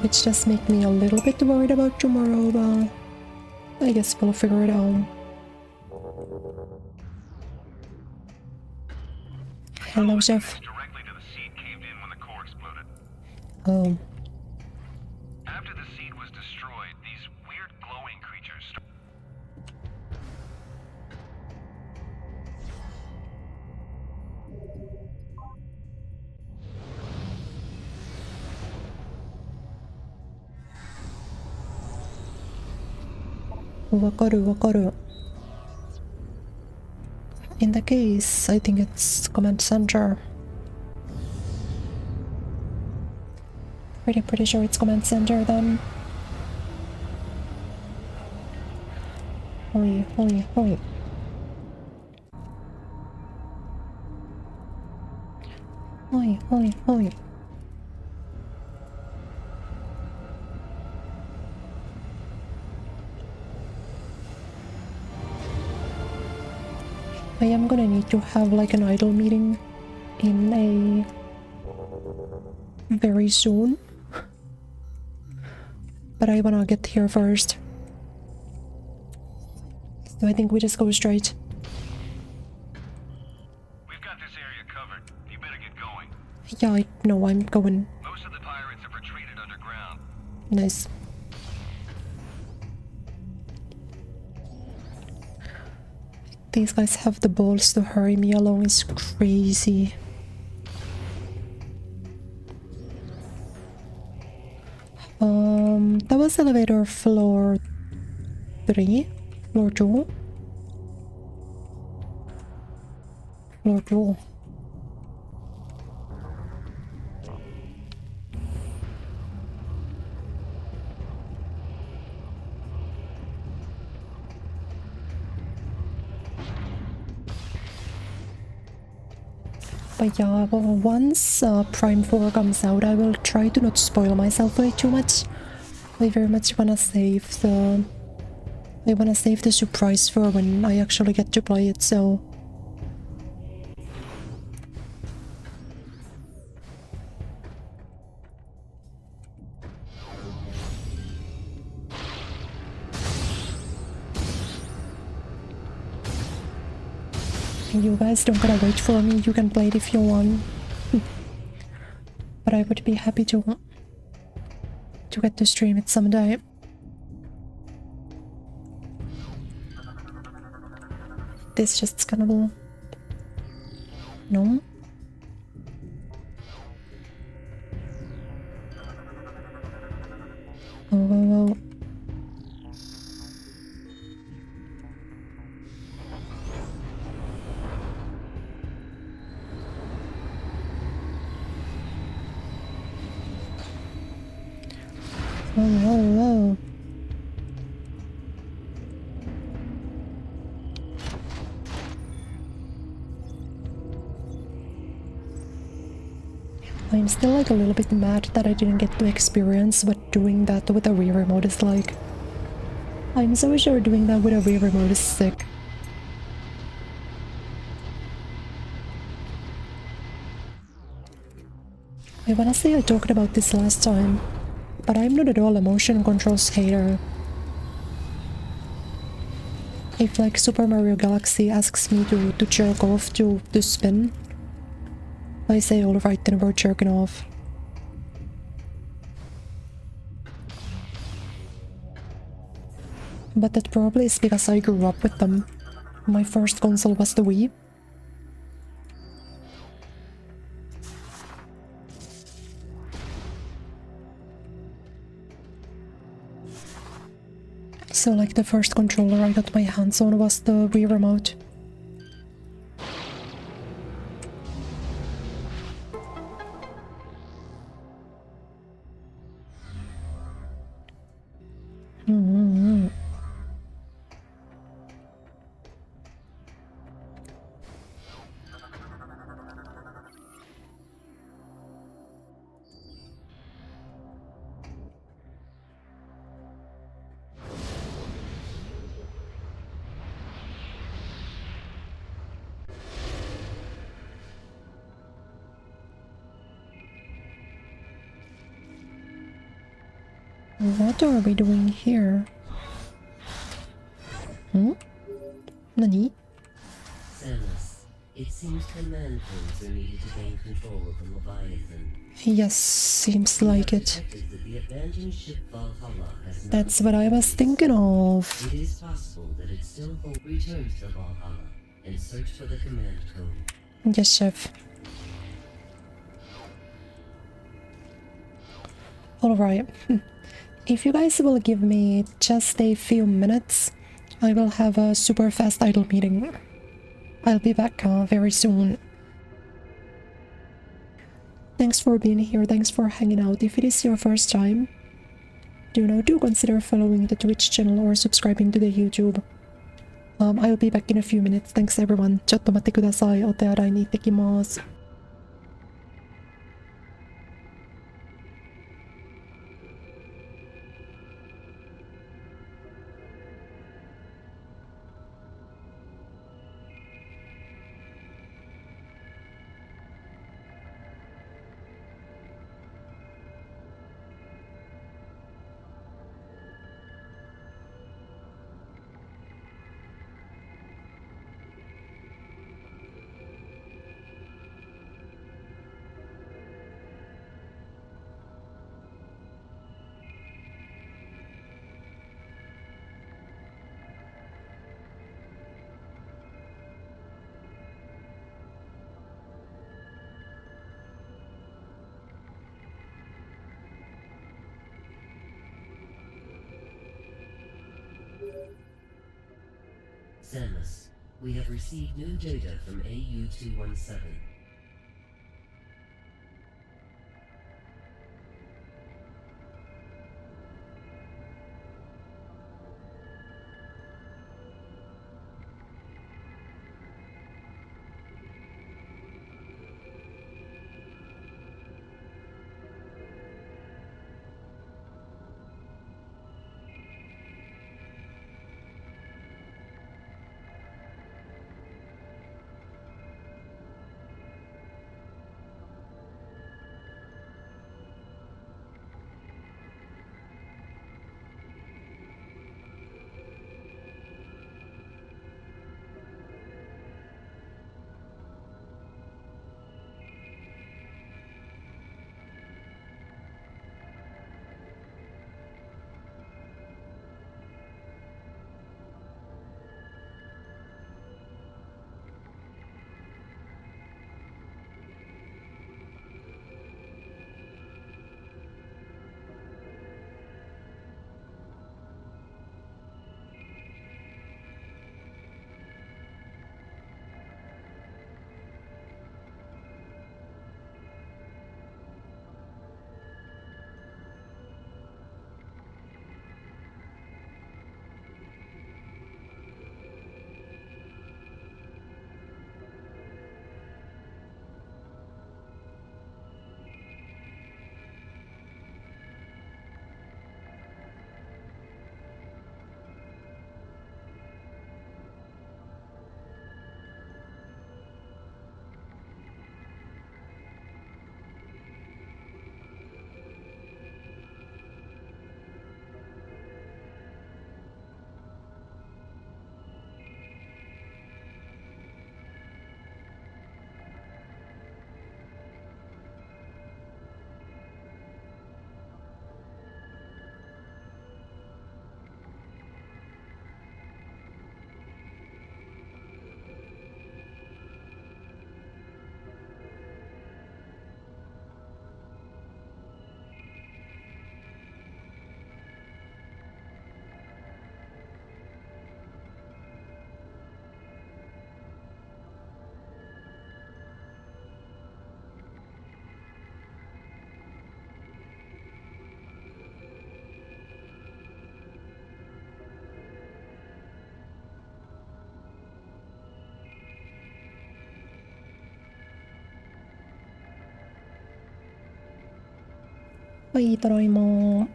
Which does make me a little bit worried about tomorrow, but I guess we'll figure it out. Hello, Chef. Directly to the seed caved in when the core exploded. Oh. After the seed was destroyed, these weird glowing creatures Wakaru. In that case, I think it's command center. Pretty sure it's command center then. Hoi. Hoi. I am gonna need to have like an idle meeting in a very soon. But I wanna get here first. So I think we just go straight. We've got this area covered. You better get going. Yeah, I know, I'm going. Most of the pirates have retreated underground. Nice. These guys have the balls to hurry me along, it's crazy. That was elevator floor 3, floor 2, floor 2. But yeah, well, once Prime 4 comes out, I will try to not spoil myself way too much. I very much wanna save the... I wanna save the surprise for when I actually get to play it, so... You guys don't gotta wait for me, you can play it if you want. But I would be happy to get to stream it someday. This just scannable. No? Oh. Oh. I'm still like a little bit mad that I didn't get to experience what doing that with a Wii remote is like. I'm so sure doing that with a Wii remote is sick. I wanna say I talked about this last time, but I'm not at all a motion controls hater. If like Super Mario Galaxy asks me to jerk off to spin, I say alright, then we're jerking off. But that probably is because I grew up with them. My first console was the Wii. So like the first controller I got my hands on was the Wii remote. What are we doing here? Nani? Samus, it seems command points are needed to gain control of the Leviathan. Yes, seems like it. That the abandoned ship Valhalla has not... That's what I was thinking of. It is possible that it still holds. Return to Valhalla and search for the command code. Yes, chef. Alright. If you guys will give me just a few minutes, I will have a super fast idle meeting. I'll be back very soon. Thanks for being here, thanks for hanging out. If it is your first time, do consider following the Twitch channel or subscribing to the YouTube. I'll be back in a few minutes. Thanks everyone. ちょっと待ってください。お手洗いに行ってきます。Samus, we have received new data from AU-217. はいただいま。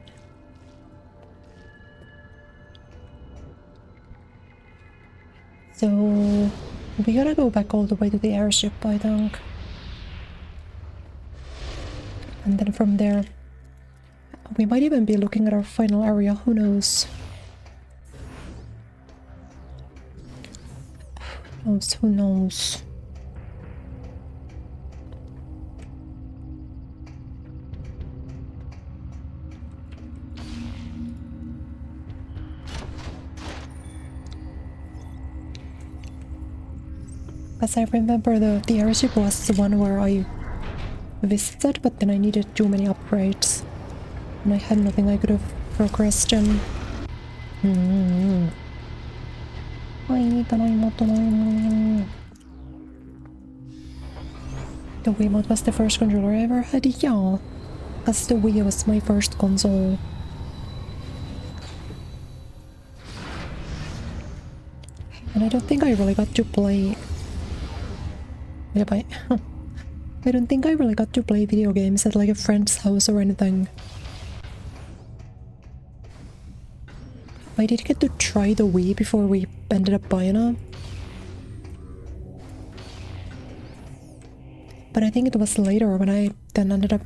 So we gotta go back all the way to the airship, I think. And then from there, we might even be looking at our final area, who knows? Who knows? Because I remember the airship was the one where I visited, but then I needed too many upgrades. And I had nothing I could have progressed in. The Wiimote was the first controller I ever had, yeah. Because the Wii was my first console. And I don't think I really got to play... I don't think I really got to play video games at like a friend's house or anything. I did get to try the Wii before we ended up buying it. But I think it was later when I then ended up...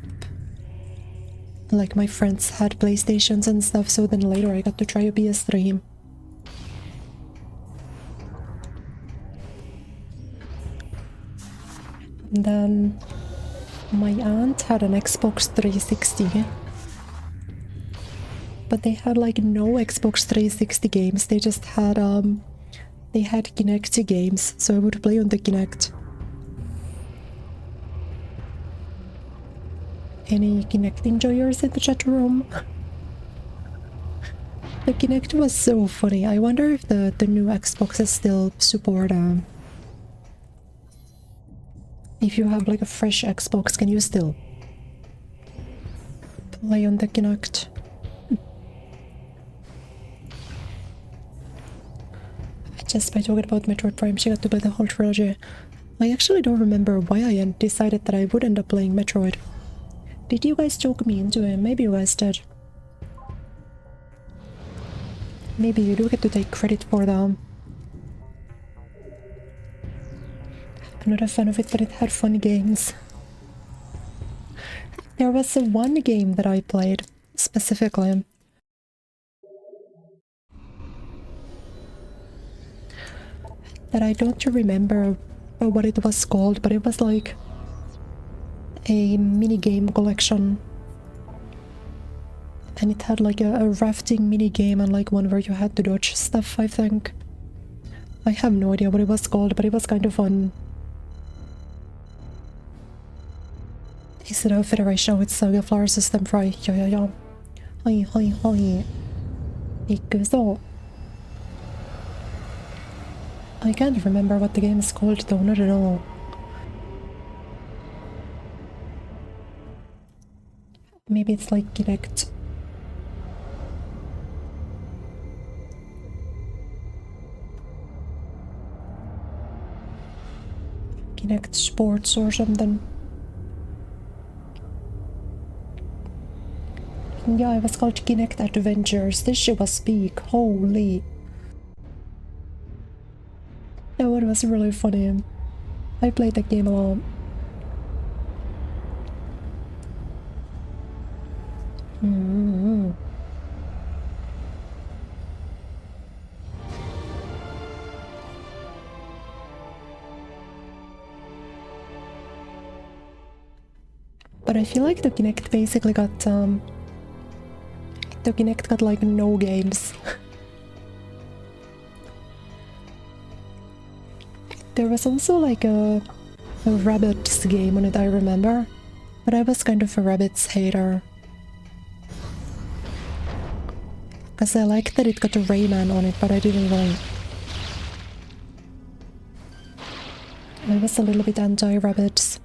Like my friends had PlayStations and stuff, so then later I got to try a PS3. And then my aunt had an Xbox 360, but they had like no Xbox 360 games. They just had they had Kinect games, so I would play on the Kinect. Any Kinect enjoyers in the chat room? The Kinect was so funny. I wonder if the new Xboxes still support if you have like a fresh Xbox, can you still play on the Kinect? Just by talking about Metroid Prime, she got to play the whole trilogy. I actually don't remember why I decided that I would end up playing Metroid. Did you guys talk me into it? Maybe you guys did. Maybe you do get to take credit for them. I'm not a fan of it, but it had fun games. There was one game that I played, specifically. That I don't remember what it was called, but it was like a mini-game collection. And it had like a rafting mini-game and like one where you had to dodge stuff, I think. I have no idea what it was called, but it was kind of fun. Is it a Federation with Saga Flower System Fry? Ja. Hoi. Ikuzo. I can't remember what the game is called though, not at all. Maybe it's like Kinect. Kinect Sports or something. Yeah, it was called Kinect Adventures. This shit was big. Holy. That one was really funny. I played that game a lot. But I feel like the Kinect basically got the Kinect got like no games. There was also like a Rabbids game on it, I remember. But I was kind of a Rabbids hater. Because I liked that it got a Rayman on it, but I didn't really... I was a little bit anti-Rabbids.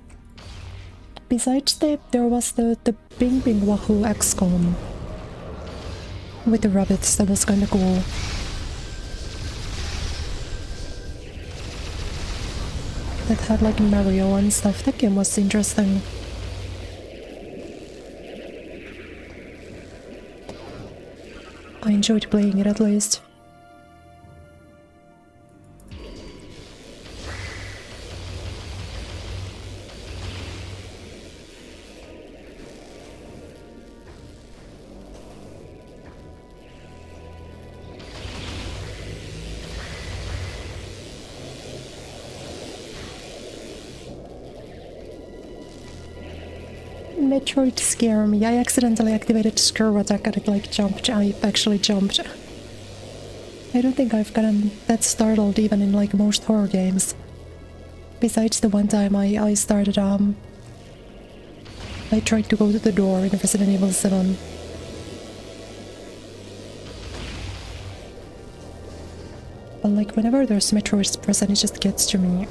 Besides that, there was the Bing Bing Wahoo XCOM. With the rabbits, that was kinda cool. That had like Mario and stuff. That game was interesting. enjoyed playing it at least. Metroid scare me. I accidentally activated screw attack and it like jumped. I actually jumped. I don't think I've gotten that startled even in like most horror games. Besides the one time I started I tried to go to the door in Resident Evil 7. But like whenever there's Metroids present, it just gets to me.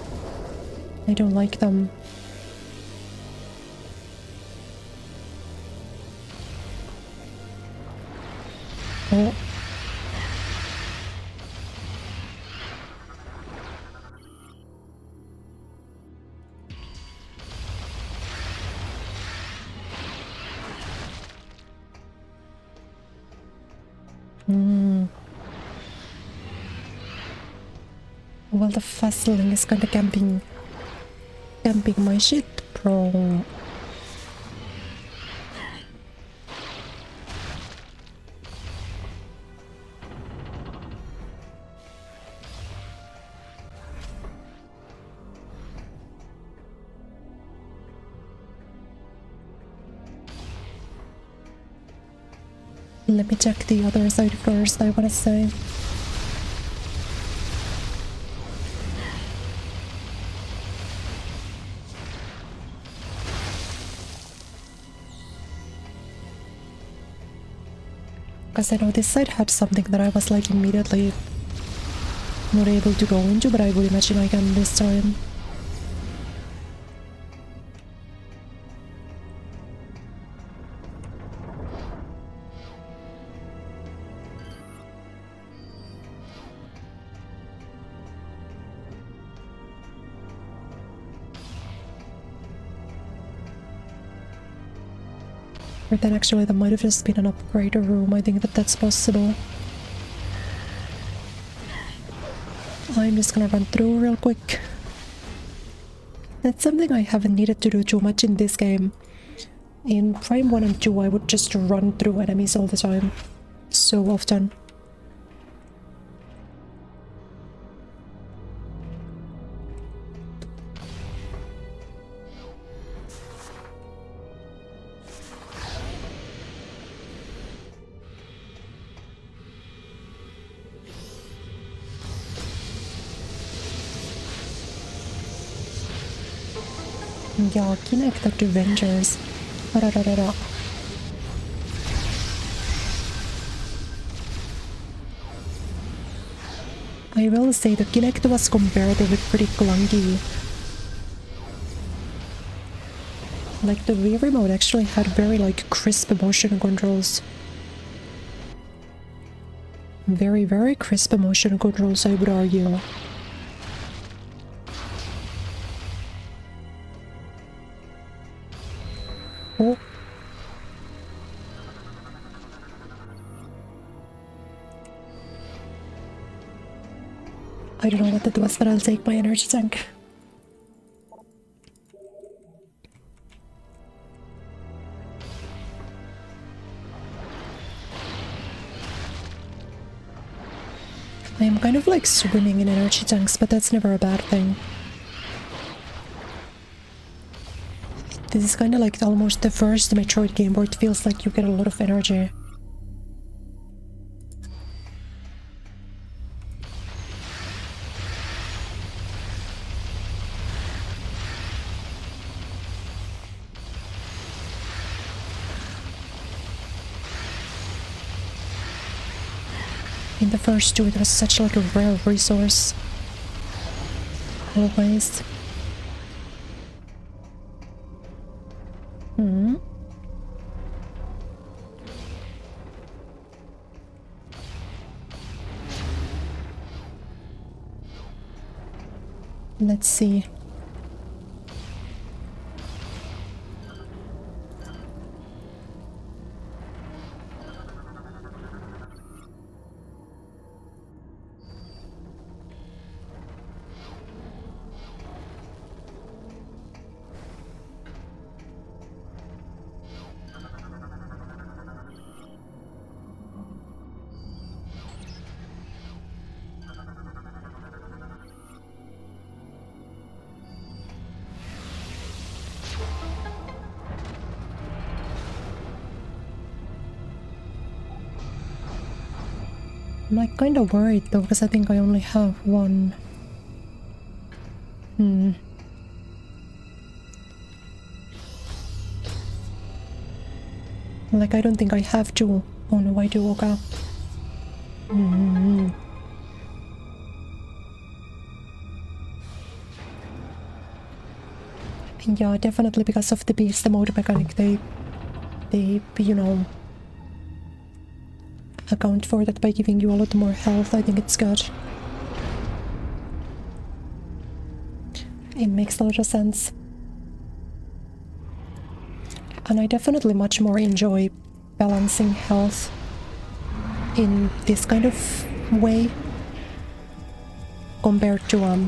I don't like them. Oh. Well, the fuzzling is kinda camping my shit, bro. Let me check the other side first, I wanna say. Because I know this side had something that I was like immediately not able to go into, but I would imagine I can this time. Or then actually that might have just been an upgrader room. I think that's possible. I'm just gonna run through real quick. That's something I haven't needed to do too much in this game. In Prime 1 and 2 I would just run through enemies all the time. So often. Yeah, Kinect Avengers. I will say the Kinect was comparatively pretty clunky. Like the Wii remote actually had very like crisp motion controls. Very, very crisp motion controls, I would argue. Oh. I don't know what that was, but I'll take my energy tank. I am kind of like swimming in energy tanks, but that's never a bad thing. This is kind of like almost the first Metroid game where it feels like you get a lot of energy. In the first two, it was such like a rare resource. Always. Let's see. I'm like kind of worried though, because I think I only have one. Like, I don't think I have two. Oh no, I do, okay. Yeah, definitely because of the beast mode mechanic, they, you know, account for that by giving you a lot more health. I think it's good. It makes a lot of sense. And I definitely much more enjoy balancing health in this kind of way compared to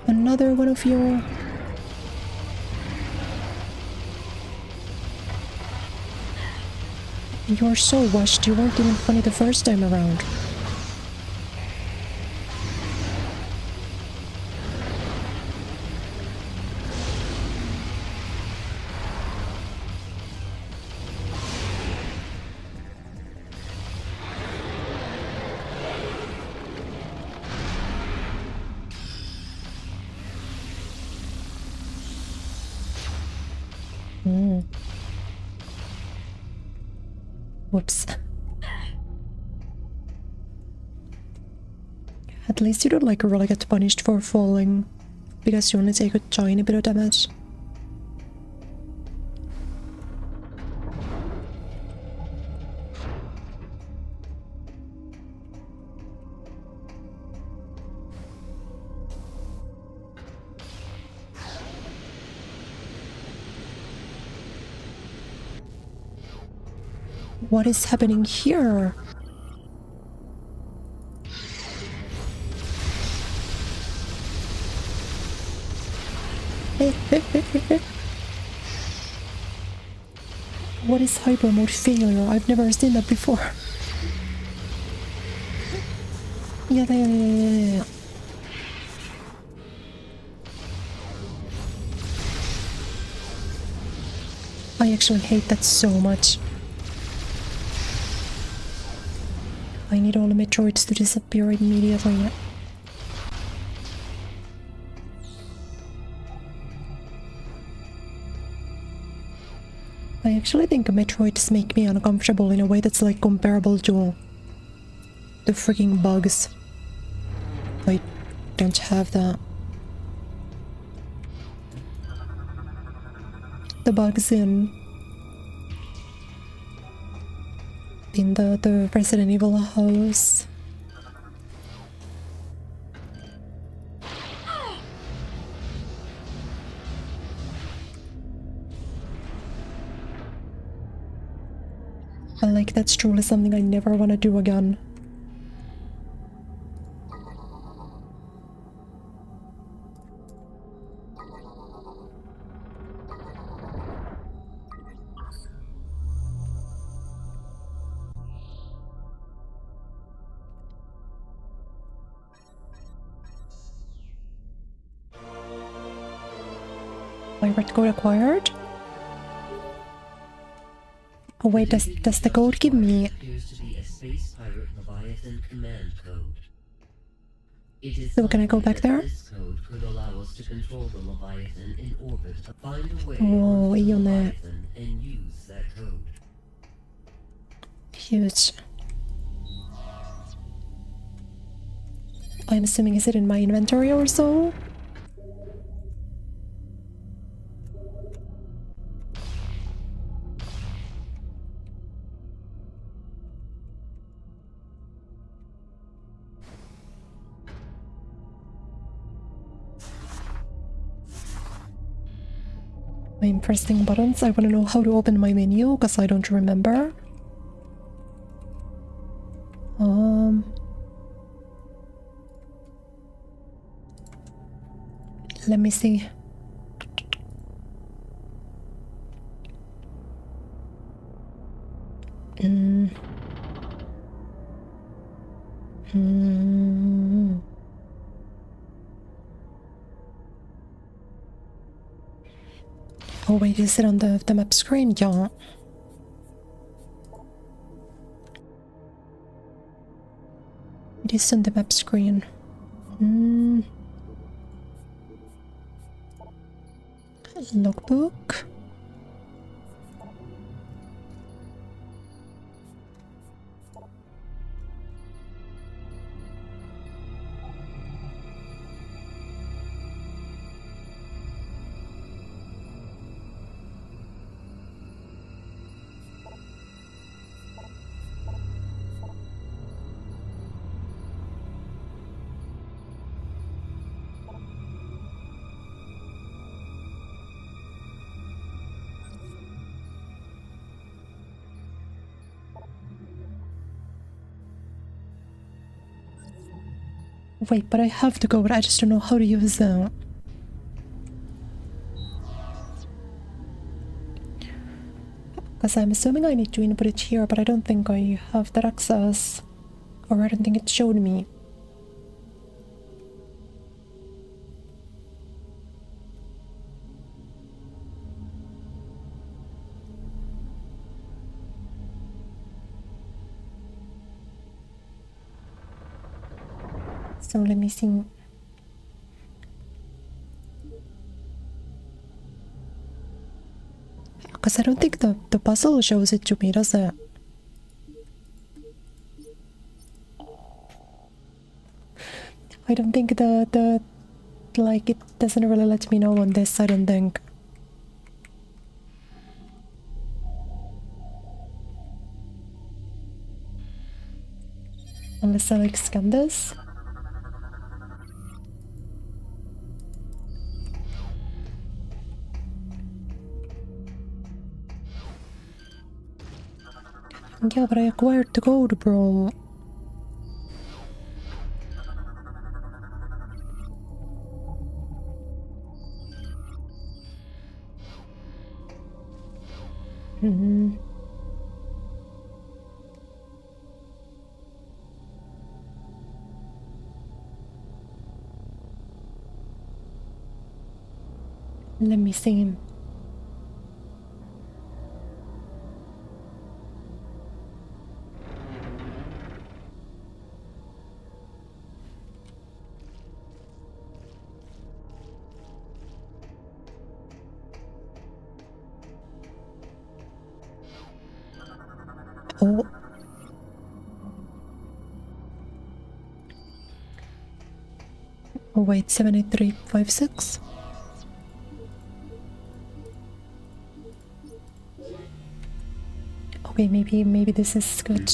another one of your You're so washed, you weren't even funny the first time around. Whoops. At least you don't like really get punished for falling, because you only take a tiny bit of damage. What is happening here? What is hyper mode failure? I've never seen that before. Yeah. I actually hate that so much. I need all the Metroids to disappear immediately. I actually think Metroids make me uncomfortable in a way that's like comparable to the freaking bugs. I don't have that. The bugs in the Resident Evil house. And like, that's truly something I never want to do again. Pirate code acquired? Oh wait, does the code give me... Appears to be a Space Pirate Leviathan command code. It is So can I go back there? This code could allow us to control the Leviathan in orbit. Find a way Oh, onto the yun eh. Leviathan and use that code. Huge. I'm assuming, is it in my inventory or so? I'm pressing buttons. I want to know how to open my menu because I don't remember. Let me see. Oh wait, is it on the map screen? Yeah. It is on the map screen. Logbook. Wait, but I have to go, but I just don't know how to use that. Because I'm assuming I need to input it here, but I don't think I have that access. Or I don't think it showed me. So let me see. Because I don't think the puzzle shows it to me, does it? I don't think the like it doesn't really let me know on this, I don't think. Unless I like scan this. Yeah, but I acquired the code, bro. Let me see. Oh. Oh wait, 78356. Okay, maybe this is good.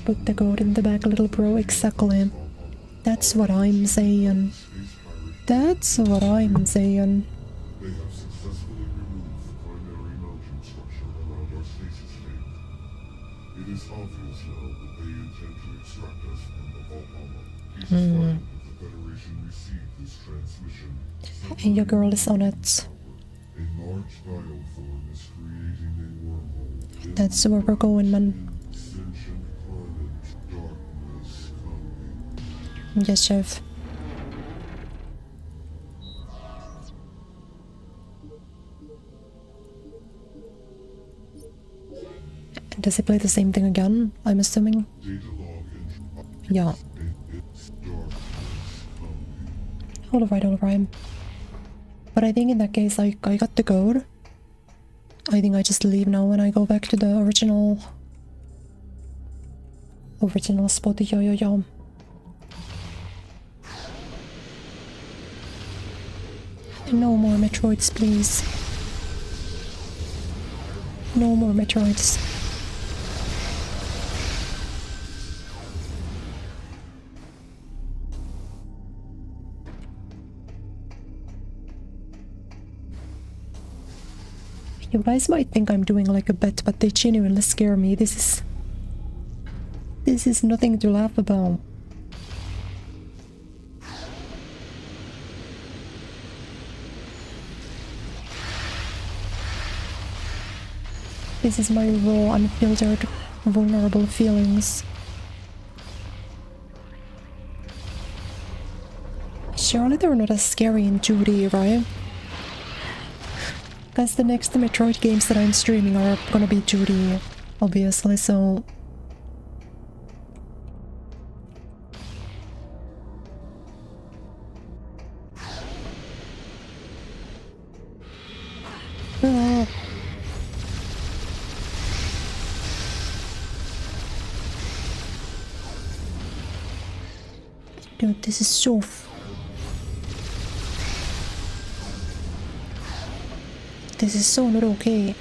Put the code in the back, little bro, exactly. That's what I'm saying. That's what I'm saying. They have successfully removed the primary motion structure around our stasis field. It is obvious now that they intend to extract us from the vault armor. It is vital that the Federation receive this transmission. And your girl is on it. A large bioform is creating a wormhole. That's where we're going, man. Sentient carnage, darkness coming. Yes, chef. Does he play the same thing again? I'm assuming. Yeah. Alright. But I think in that case I got the code. I think I just leave now and I go back to the original spot. Yeah. No more Metroids, please. No more Metroids. You guys might think I'm doing like a bet, but they genuinely scare me. This is nothing to laugh about. This is my raw, unfiltered, vulnerable feelings. Surely they're not as scary in 2D, right? Because the next Metroid games that I'm streaming are gonna be 2D. obviously, so... Ah. Dude, this is so... This is so not okay.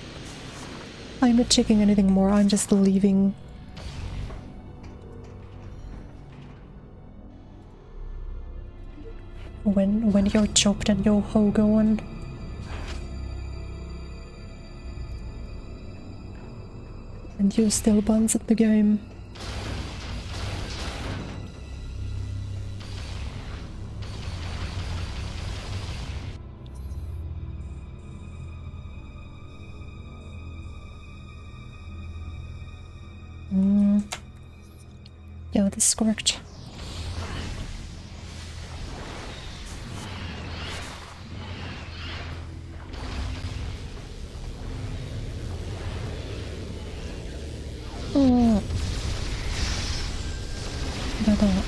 I'm not checking anything more, I'm just leaving. When you're chopped and your hoe going. And you still bounce at the game. Yeah, this is correct. Oh. That.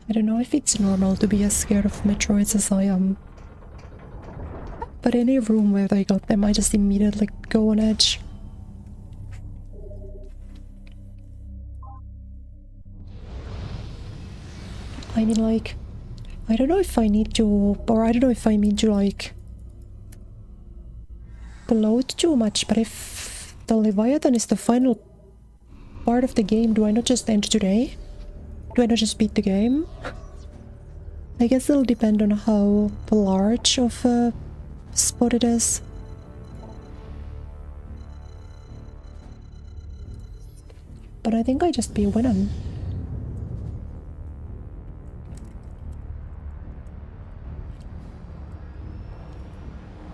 I don't know if it's normal to be as scared of Metroids as I am. But any room where I got them, I just immediately go on edge. I mean, like, I don't know if I need to, or I don't know if I mean to, like, bloat too much, but if the Leviathan is the final part of the game, do I not just end today? Do I not just beat the game? I guess it'll depend on how large of a spot it is. But I think I just be winning.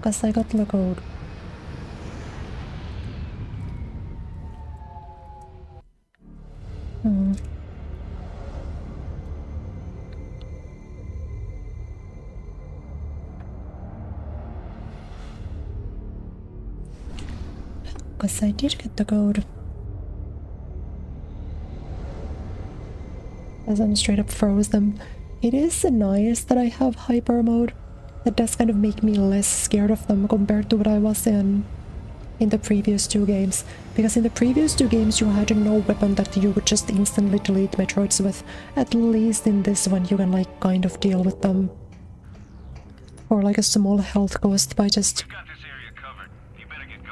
Cause I got the code. Because I did get the code. As I'm straight up froze them. It is nice that I have hyper mode. That does kind of make me less scared of them compared to what I was in the previous two games. Because in the previous two games you had no weapon that you would just instantly delete Metroids with. At least in this one you can like kind of deal with them. Or like a small health cost by just...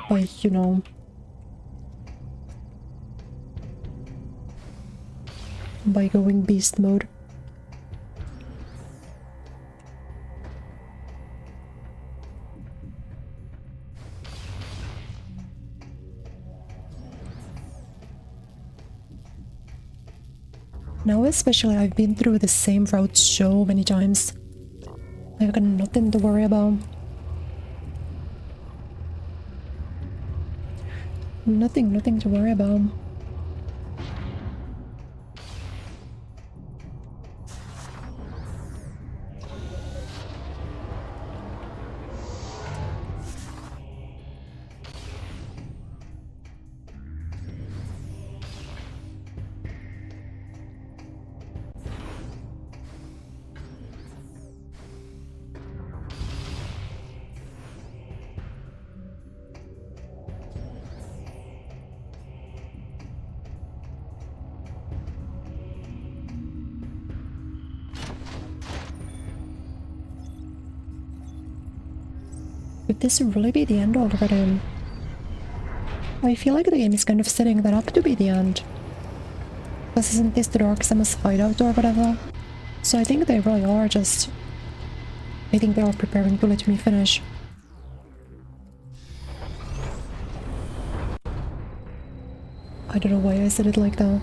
by, you know... by going beast mode. Now especially I've been through the same route so many times. I've got nothing to worry about. Nothing to worry about. Could this really be the end already? I feel like the game is kind of setting that up to be the end. Because isn't this the Dark Samus hideout or whatever? So I think they really are just... I think they are preparing to let me finish. I don't know why I said it like that.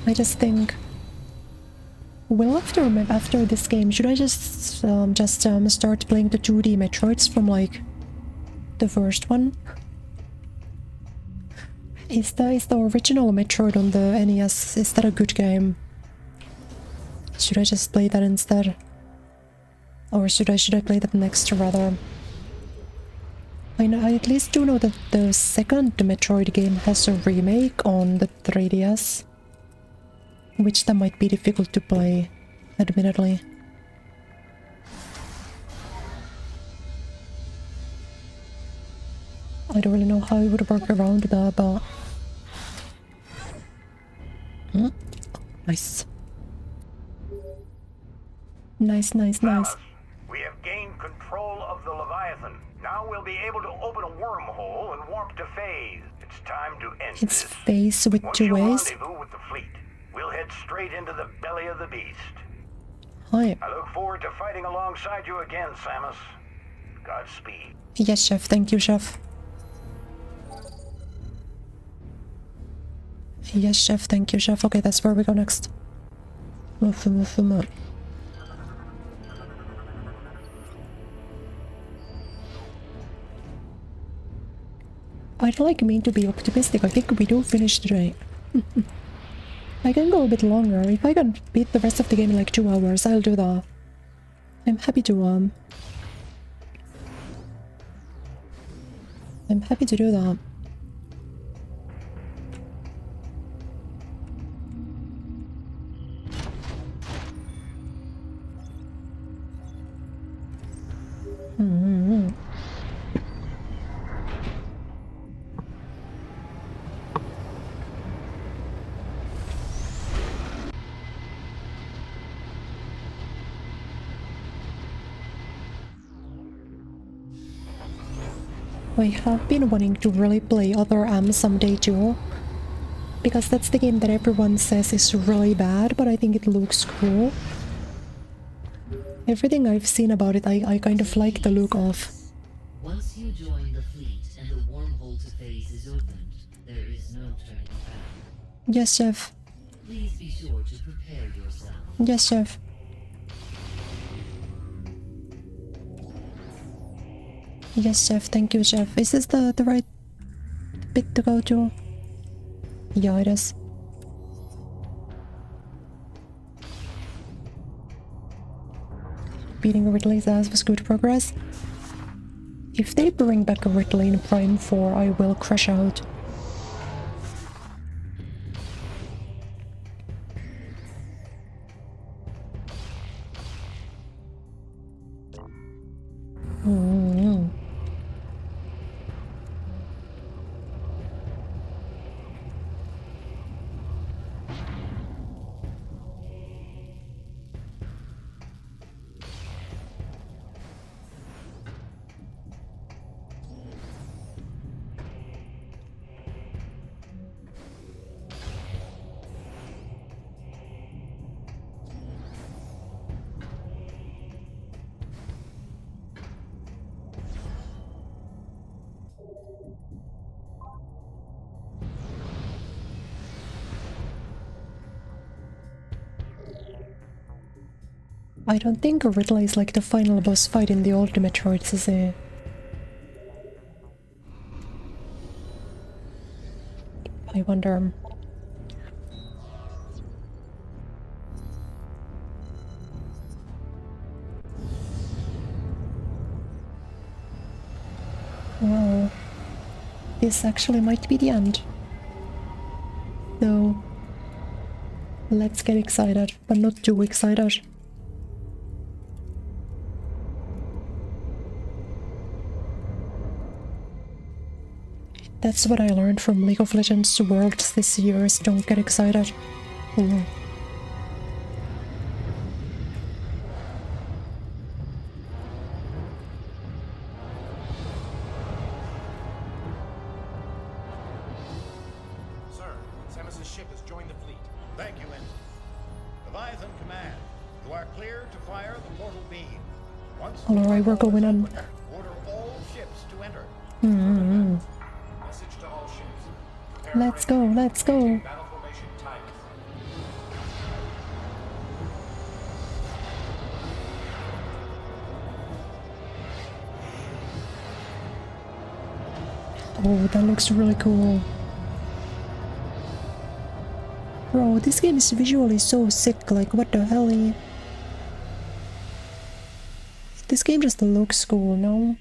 I just think... Well, after this game, should I just start playing the 2D Metroids from, like, the first one? Is the original Metroid on the NES, is that a good game? Should I just play that instead? Or should I play that next, rather? I at least do know that the second Metroid game has a remake on the 3DS. Which that might be difficult to play, admittedly. I don't really know how I would work around that, but... Nice. Nice. Alice, we have gained control of the Leviathan. Now we'll be able to open a wormhole and warp to Phase. It's time to end It's this. Phase with Once 2 you ways. rendezvous with the fleet, we'll head straight into the belly of the beast. Hi. I look forward to fighting alongside you again, Samus. Godspeed. Yes, chef. Thank you, chef. Yes, chef. Thank you, chef. Okay, that's where we go next. I don't like mean to be optimistic. I think we do finish today. I can go a bit longer. If I can beat the rest of the game in like 2 hours, I'll do that. I'm happy to do that. I have been wanting to really play other someday too, because that's the game that everyone says is really bad, but I think it looks cool. Everything I've seen about it, I kind of like the look of. Once you join the fleet and the wormhole to Phase is opened, there is no turning back. Yes, chef. Please be sure to prepare yourself. Yes, chef. Yes, chef. Thank you, chef. Is this the right bit to go to? Yeah, it is. Beating Ridley's ass was good progress. If they bring back a Ridley in Prime 4, I will crash out. I don't think Ridley is like the final boss fight in the old Metroids, is it? I wonder. Well, this actually might be the end. So, let's get excited, but not too excited. That's what I learned from League of Legends Worlds this year, is don't get excited. Ooh. Sir, Samus's ship has joined the fleet. Thank you, Ensign. Leviathan Command, you are clear to fire the portal beam. Once Alright, we're going on. order all ships to enter. Mm-hmm. Message to all ships. Let's go, let's go. Oh, that looks really cool. Bro, this game is visually so sick, like what the hell? This game just looks cool, no?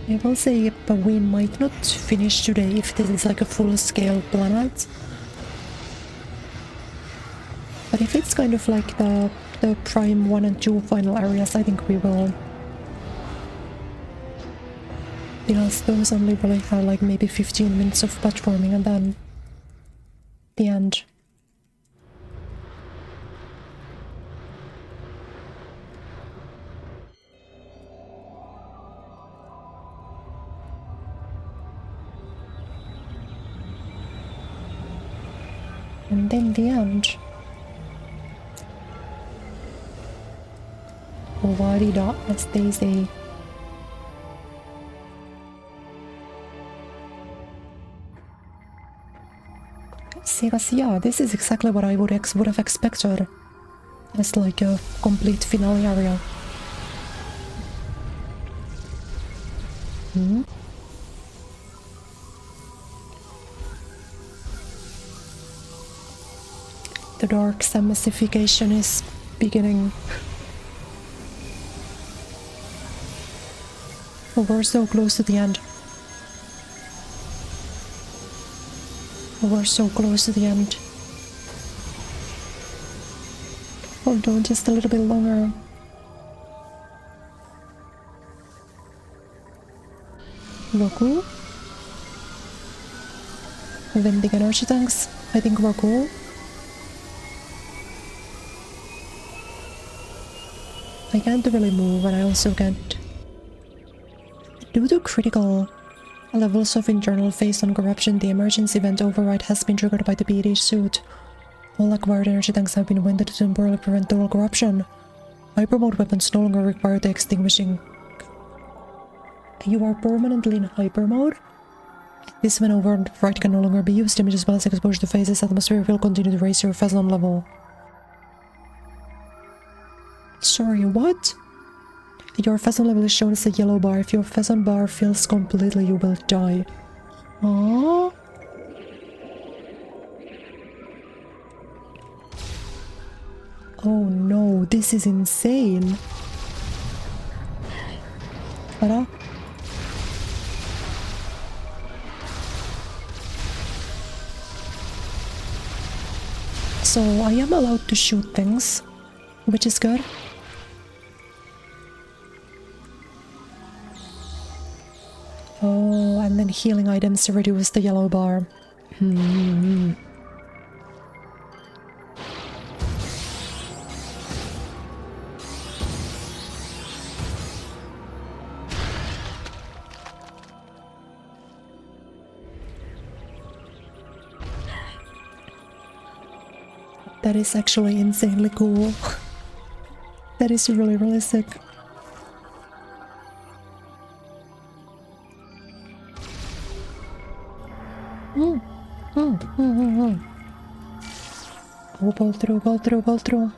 I will say, but we might not finish today if this is like a full-scale planet. But if it's kind of like the Prime 1 and 2 final areas, I think we will. Because those only really have like maybe 15 minutes of platforming and then the end. And then the end. Wa-di-da, as they say. Because yeah, this is exactly what I would have expected as like a complete finale area. The dark samification is beginning. Oh, we're so close to the end. Oh, we're so close to the end. Hold on just a little bit longer. Roku? Vending energy tanks? I think we're cool. I can't really move and I also can't. Due to critical levels of internal phase on corruption, the emergency event override has been triggered by the BD suit. All acquired energy tanks have been winded to temporarily prevent total corruption. Hyper mode weapons no longer require the extinguishing. You are permanently in hyper mode? This when override can no longer be used. Damage as well as exposure to phases atmosphere will continue to raise your Phazon level. Sorry, what? Your Phazon level is shown as a yellow bar. If your Phazon bar fills completely, you will die. Aww. Oh no, this is insane. Tada. So I am allowed to shoot things, which is good. Oh, and then healing items to reduce the yellow bar. That is actually insanely cool. That is really, really sick. Oh, ball through, ball through, ball through.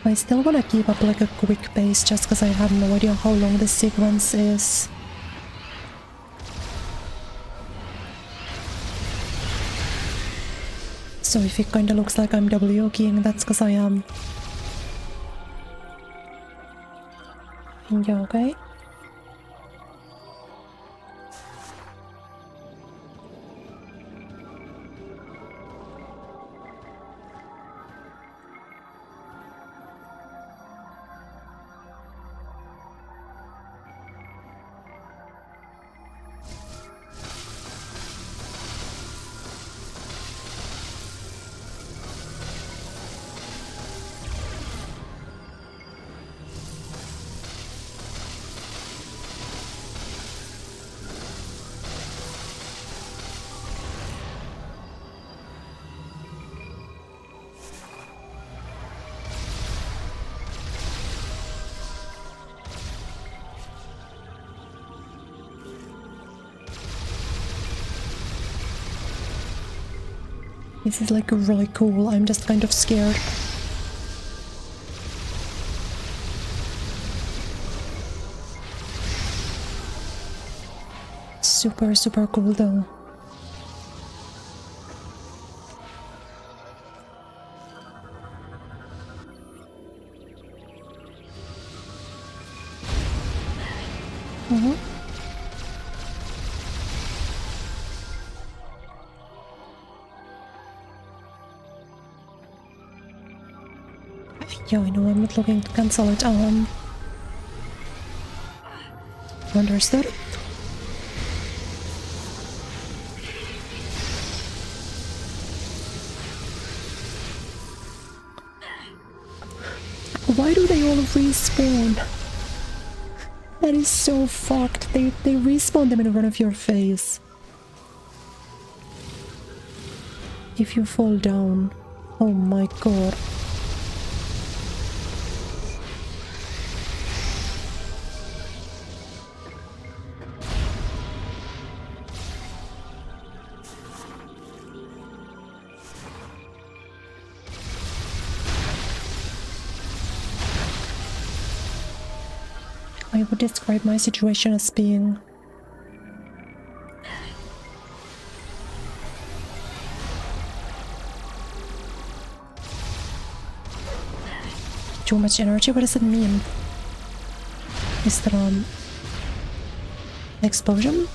I still want to keep up like a quick pace just because I have no idea how long this sequence is. So if it kinda looks like I'm W keying, that's because I am. Yeah, okay. This is like really cool, I'm just kind of scared. Super, super cool though. Yeah, I know I'm not looking to cancel it. Understood. Why do they all respawn? That is so fucked. They respawn them in front of your face. If you fall down. Oh my god. I would describe my situation as being too much energy. What does it mean? Is that explosion?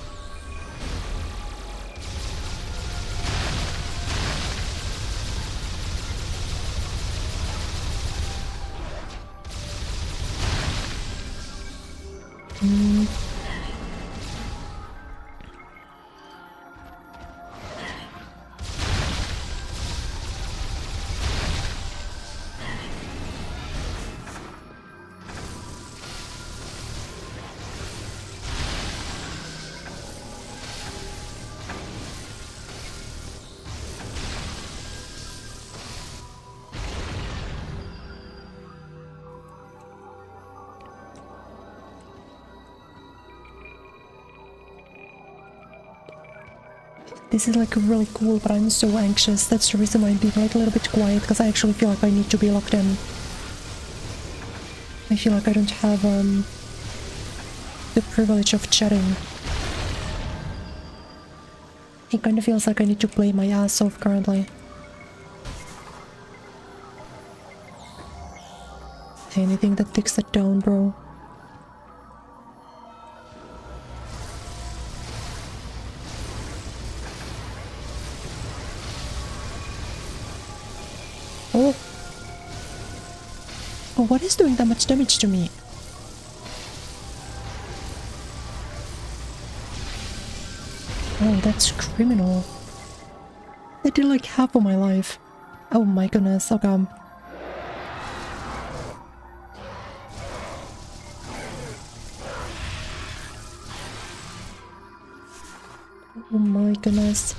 This is like really cool, but I'm so anxious. That's the reason why I'm being like a little bit quiet, because I actually feel like I need to be locked in. I feel like I don't have the privilege of chatting. It kind of feels like I need to play my ass off currently. Anything that takes that down, bro. Oh, what is doing that much damage to me? Oh, that's criminal. They did like half of my life. Oh my goodness, okay. Oh my goodness.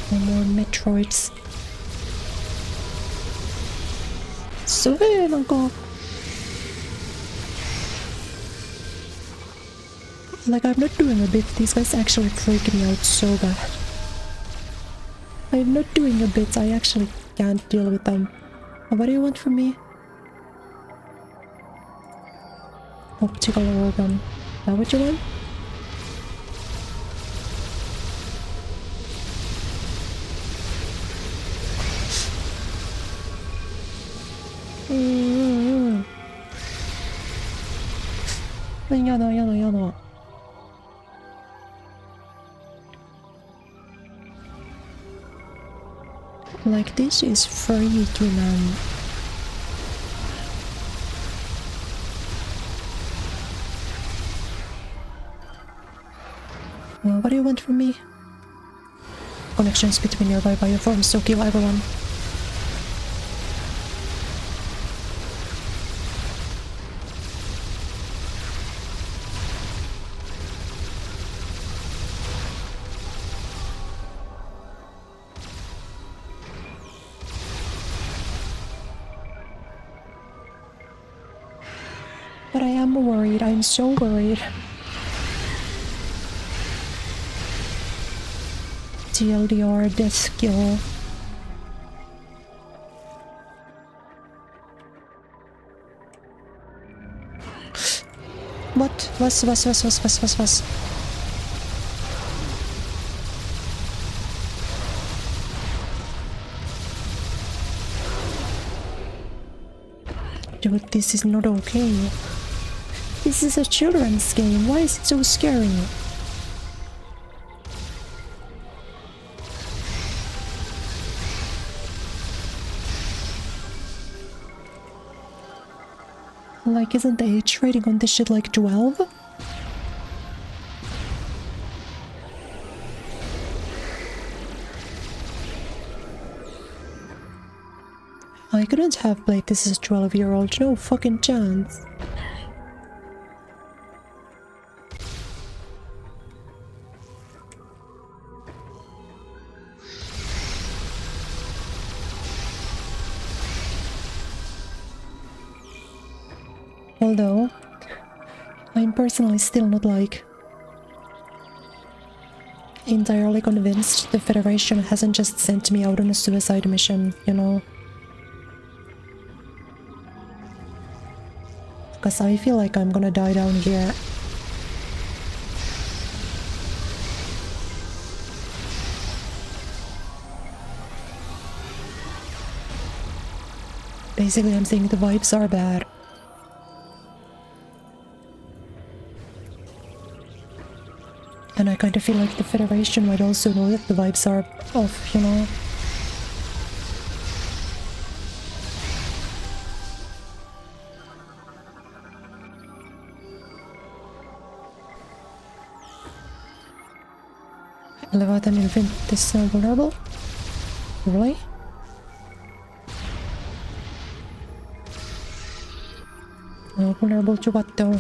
No more Metroids. すげえなんか Like I'm not doing a bit, these guys actually freak me out so bad. I'm not doing a bit, I actually can't deal with them. What do you want from me? Optical organ. Is that what you want? Yeah. Like this is freaky, man. What do you want from me? Connections between nearby bioforms, so kill everyone. But I am worried, I'm so worried. TLDR, death skill. What? Was? Dude, this is not okay. This is a children's game. Why is it so scary? Like, isn't the age rating on this shit like 12? I couldn't have played this as a 12-year-old, no fucking chance. Although, I'm personally still not like entirely convinced the Federation hasn't just sent me out on a suicide mission, you know? Because I feel like I'm gonna die down here. Basically, I'm saying the vibes are bad. And I kind of feel like the Federation might also know that the vibes are off, you know? Elevate and invent this vulnerable? Really? Vulnerable to what though?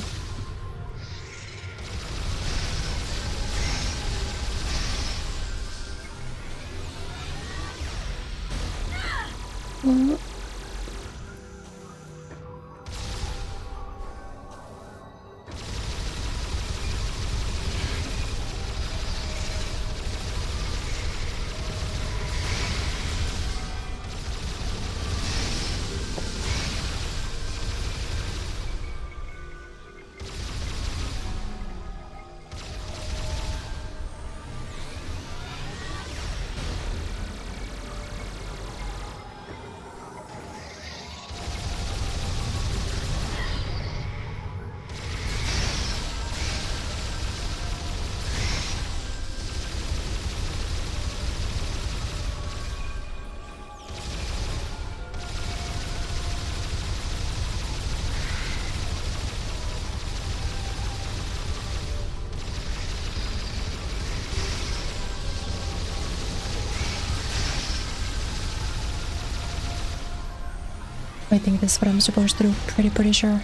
I think this is what I'm supposed to do, pretty sure.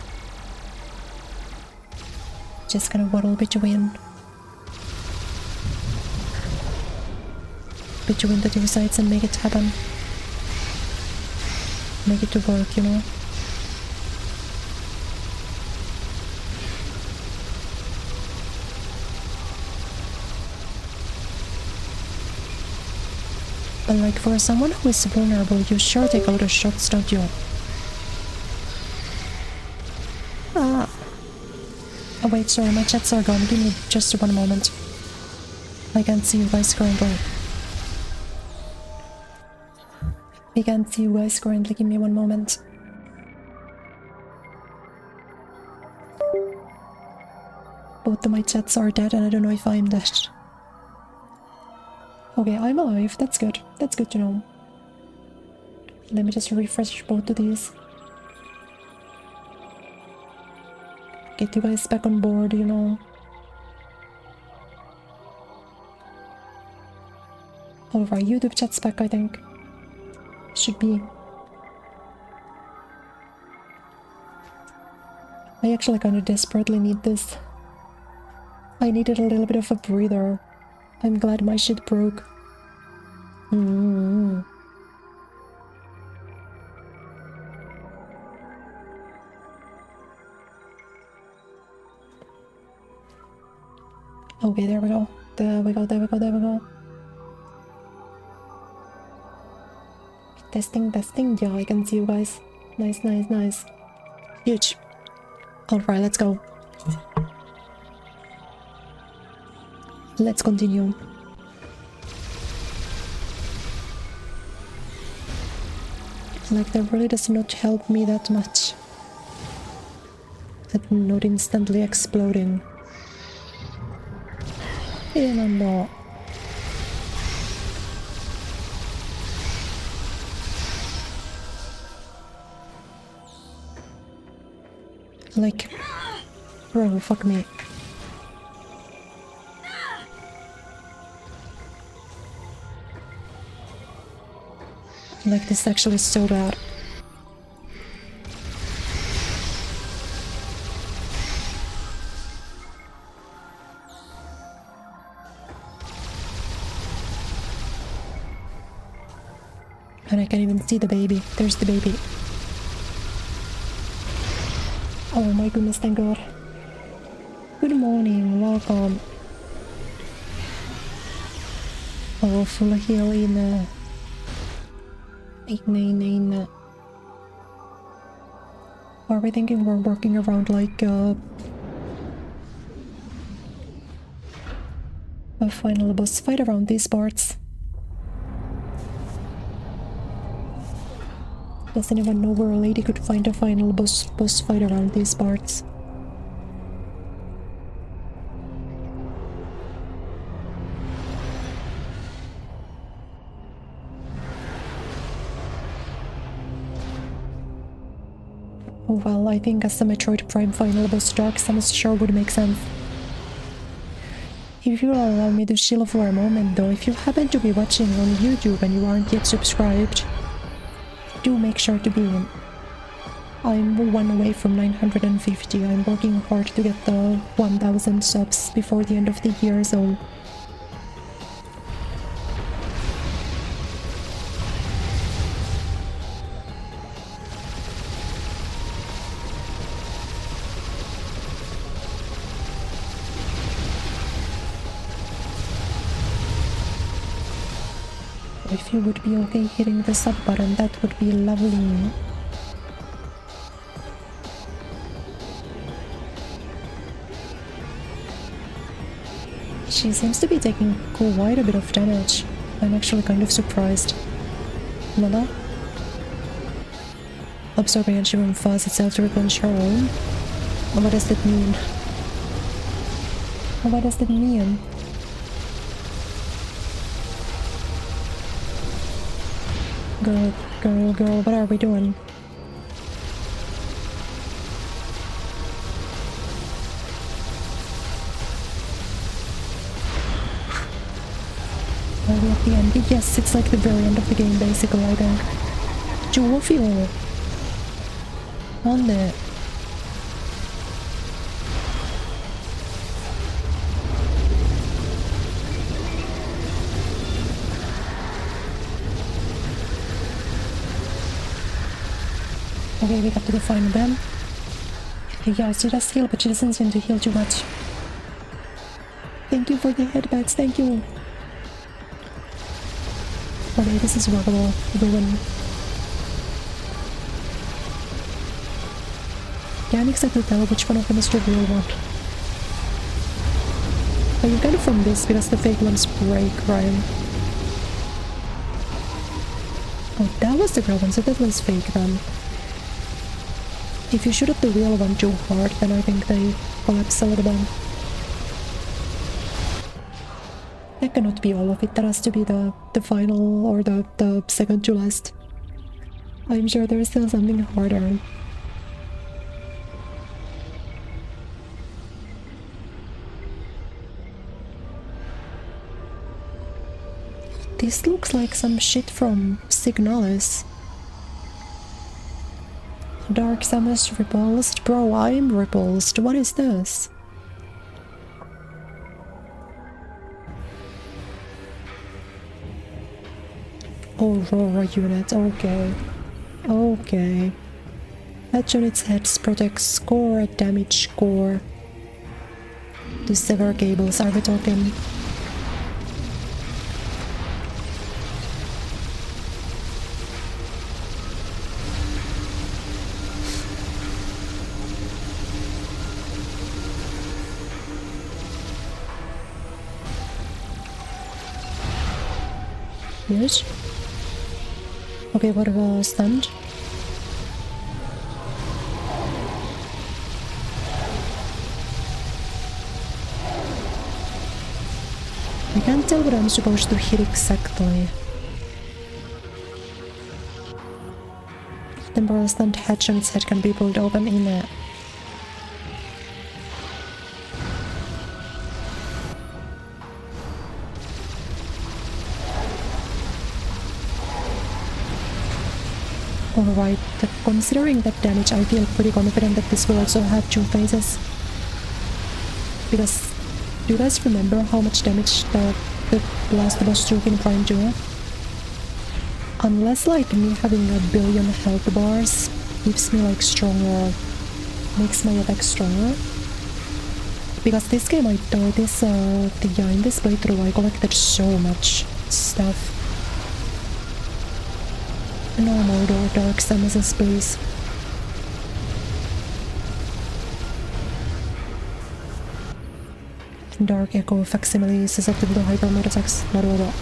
Just gonna waddle between the two sides and make it happen. Make it to work, you know? But like for someone who is vulnerable, you sure take a lot of shots, don't you? Ah. Oh wait, sorry, my chats are gone. Give me just one moment. I can't see you guys currently. I can't see you guys currently. Give me one moment. Both of my chats are dead and I don't know if I'm dead. Okay, I'm alive. That's good. That's good to know. Let me just refresh both of these. Get you guys back on board, you know. Alright, YouTube chat's back, I think. Should be. I actually kind of desperately need this. I needed a little bit of a breather. I'm glad my shit broke. Okay, there we go. There we go, there we go, there we go. Testing, testing. Yeah, I can see you guys. Nice, nice, nice. Huge. Alright, let's go. Let's continue. Like, that really does not help me that much. That not instantly exploding. Even though. Like, bro, fuck me. Like, this actually is so bad. And I can't even see the baby. There's the baby. Oh my goodness, thank God. Good morning, welcome. Oh, full heal in Are we thinking we're working around like a final boss fight around these parts? Does anyone know where a lady could find a final boss fight around these parts? Oh well, I think as the Metroid Prime final boss, Dark Samus sure would make sense. If you'll allow me to chill for a moment though, if you happen to be watching on YouTube and you aren't yet subscribed, do make sure to be in. I'm one away from 950. I'm working hard to get the 1000 subs before the end of the year, so... If you would be okay hitting the sub button, that would be lovely. She seems to be taking quite a bit of damage. I'm actually kind of surprised. Lala? Absorbing and shivering fast itself to replenish her own? What does that mean? What does that mean? Girl, what are we doing? Are we at the end? Yes, it's like the very end of the game, basically, I think. Jovial! On it. Okay, we got to the final then. Yeah, she does heal, but she doesn't seem to heal too much. Thank you for the headbats, thank you. Okay, this is workable. Ruin. Can't exactly tell which one of them is the real one. But you get it from this because the fake ones break, right? Oh, that was the real one, so that was fake then. If you shoot at the real one too hard, then I think they collapse a little bit. That cannot be all of it, that has to be the final or the second to last. I'm sure there's still something harder. This looks like some shit from Signalis. Dark Samus repulsed? Bro, I'm repulsed. What is this? Aurora unit, okay. Okay. That unit's heads protects score at damage score. To sever cables, are we talking? Yes. Okay, what about stunned? I can't tell what I'm supposed to hit exactly. Temporal stunned hatch on its head can be pulled open in a... Alright, considering that damage, I feel pretty confident that this will also have two phases. Because, do you guys remember how much damage the last boss took in Prime 2? Unless like me having a billion health bars gives me like stronger, makes my attack stronger. Because this game in this playthrough I collected so much stuff. No more Dark Samus, please. Dark Echo facsimile is susceptible to hyper mode attacks. Blah blah blah.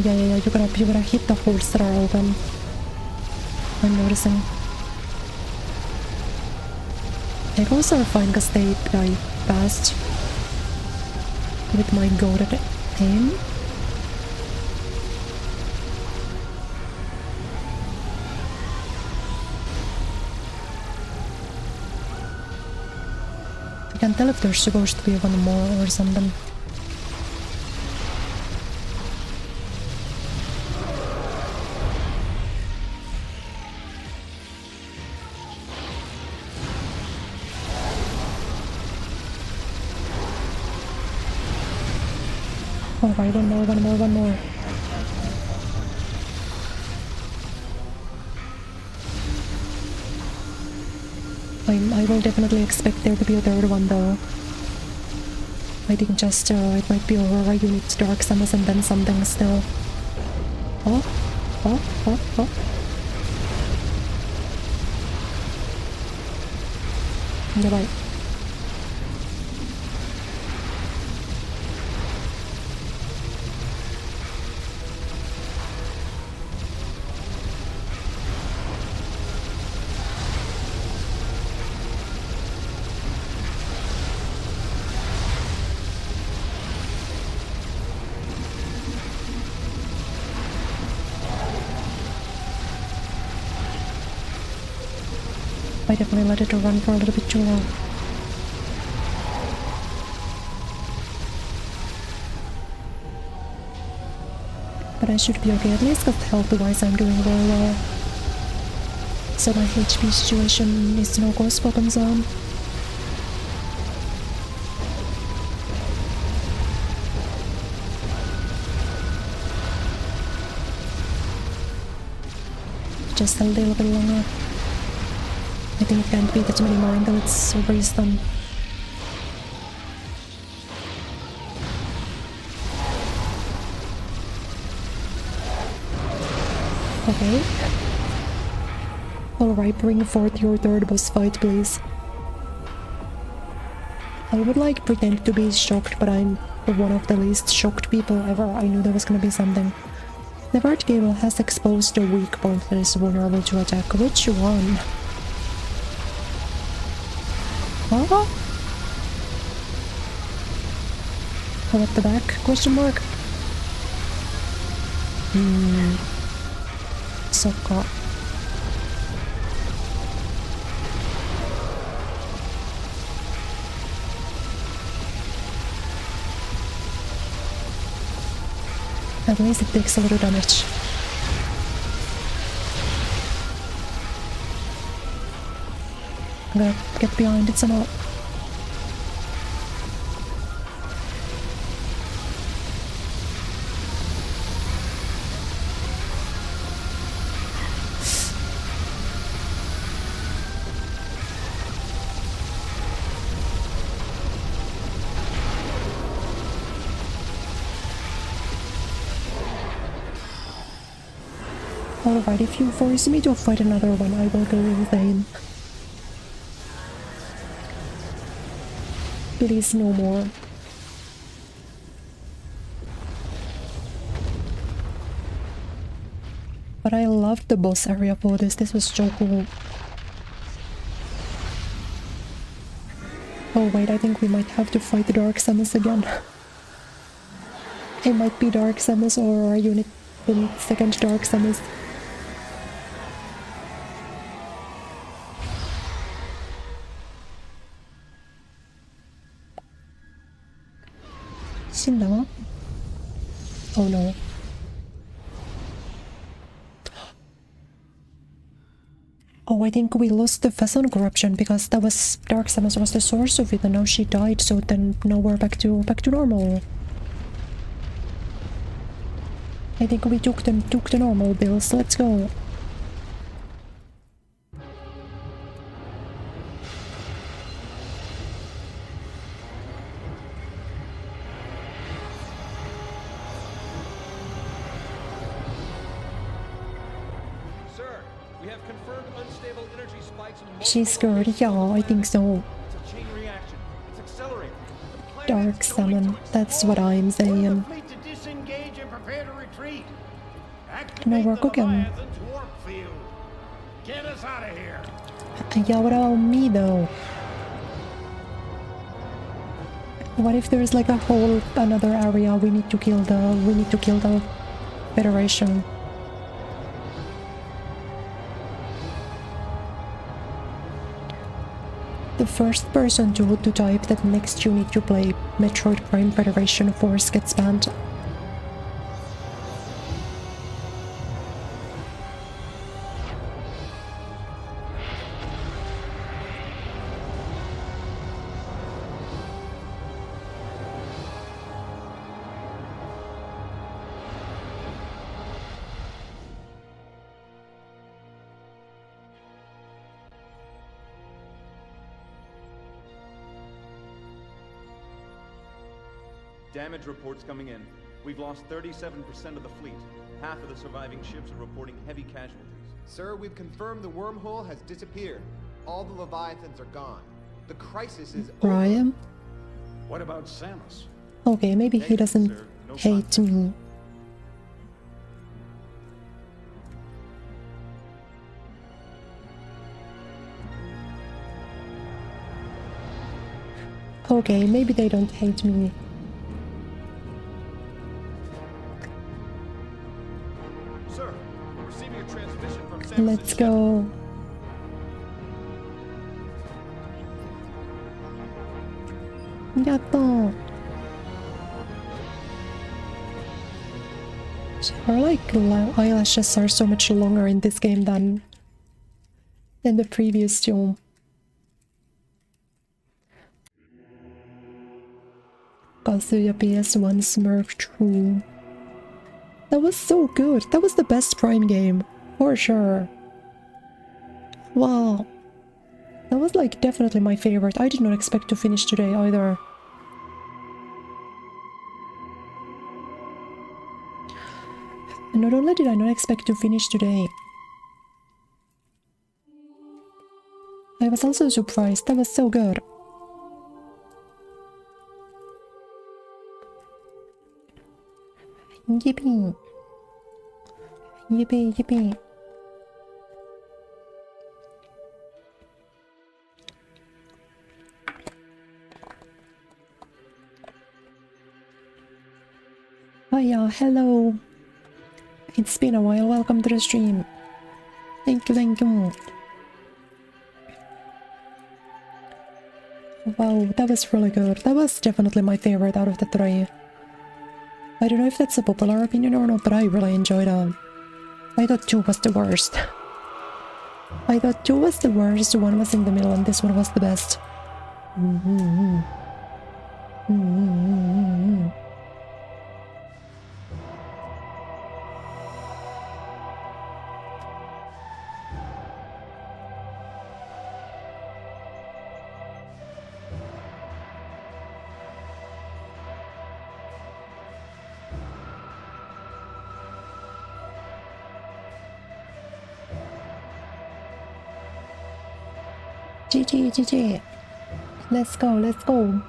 Yeah, you're gonna hit the holes that are open. I'm noticing. Echoes are fine because they die fast with my goated aim. I can't tell if there's supposed to be one more or something. Alright, one more. I will definitely expect there to be a third one though. I think just it might be Aurora unit, Dark Samus, and then something still. Oh. You're right. I definitely let it run for a little bit too long. But I should be okay, at least because health-wise I'm doing very well. So my HP situation is no cause for concern. just a little bit longer. I think it can't be that many more until it's always done. Okay. Alright, bring forth your third boss fight, please. I would like pretend to be shocked, but I'm one of the least shocked people ever. I knew there was gonna be something. The vert cable has exposed a weak point that is vulnerable to attack. Which one? Huh? Oh, at the back? Question mark? Sokka. At least it takes a little damage. I'm gonna get behind it somehow. Alright, if you force me to fight another one, I will go insane. Please, no more. But I loved the boss area for this. This was so cool. Oh wait, I think we might have to fight the Dark Samus again. It might be Dark Samus or our unit in second Dark Samus. Oh no. Oh, I think we lost the Phazon corruption because that was Dark Samus was the source of it and now she died, so then now we're back to normal. I think we took the normal bills. Let's go. She's scared, yeah, I think so. Dark Summon, that's what I'm saying. No work again. Get us out of here. Yeah, what about me though? What if there's like a whole another area we need to kill the Federation? The first person to type that next you need to play Metroid Prime Federation Force gets banned. Damage reports coming in. We've lost 37% of the fleet. Half of the surviving ships are reporting heavy casualties. Sir, we've confirmed the wormhole has disappeared. All the Leviathans are gone. The crisis is over. Brian? What about Samus? Okay, maybe he doesn't sir. No hate me. Okay, maybe they don't hate me. Sir, we're receiving a transmission from Samus. Let's go. Yatta. Her like eyelashes are so much longer in this game than the previous two. Kazuya PS1 Smurf True. That was so good. That was the best Prime game, for sure. Wow. That was like definitely my favorite. I did not expect to finish today either. And not only did I not expect to finish today, I was also surprised. That was so good. Yippee. Yippee, yippee. Hiya, hello. It's been a while. Welcome to the stream. Thank you, thank you. Wow, that was really good. That was definitely my favorite out of the three. I don't know if that's a popular opinion or not, but I really enjoyed it. I thought 2 was the worst. I thought 2 was the worst, 1 was in the middle, and this one was the best. GG, GG. Let's go, let's go.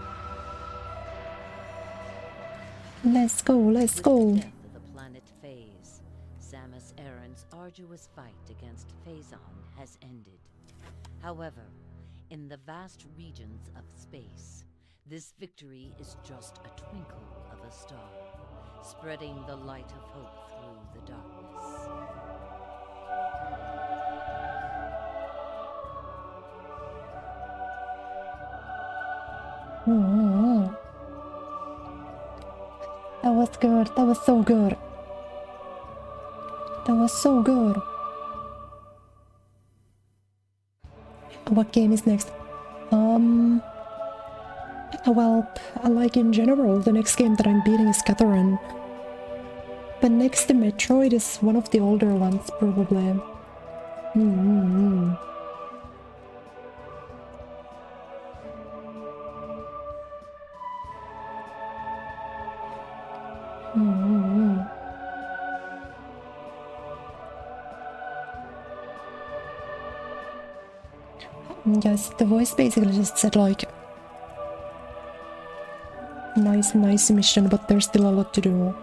Let's go, let's go. Death of the planet Phase. Samus Aran's arduous fight against Phazon has ended. However, in the vast regions of space, this victory is just a twinkle of a star, spreading the light of hope through the darkness. That was good. That was so good. That was so good. What game is next? Well, like in general, the next game that I'm beating is Catherine. But next to Metroid is one of the older ones, probably. Yes, the voice basically just said like, nice mission, but there's still a lot to do.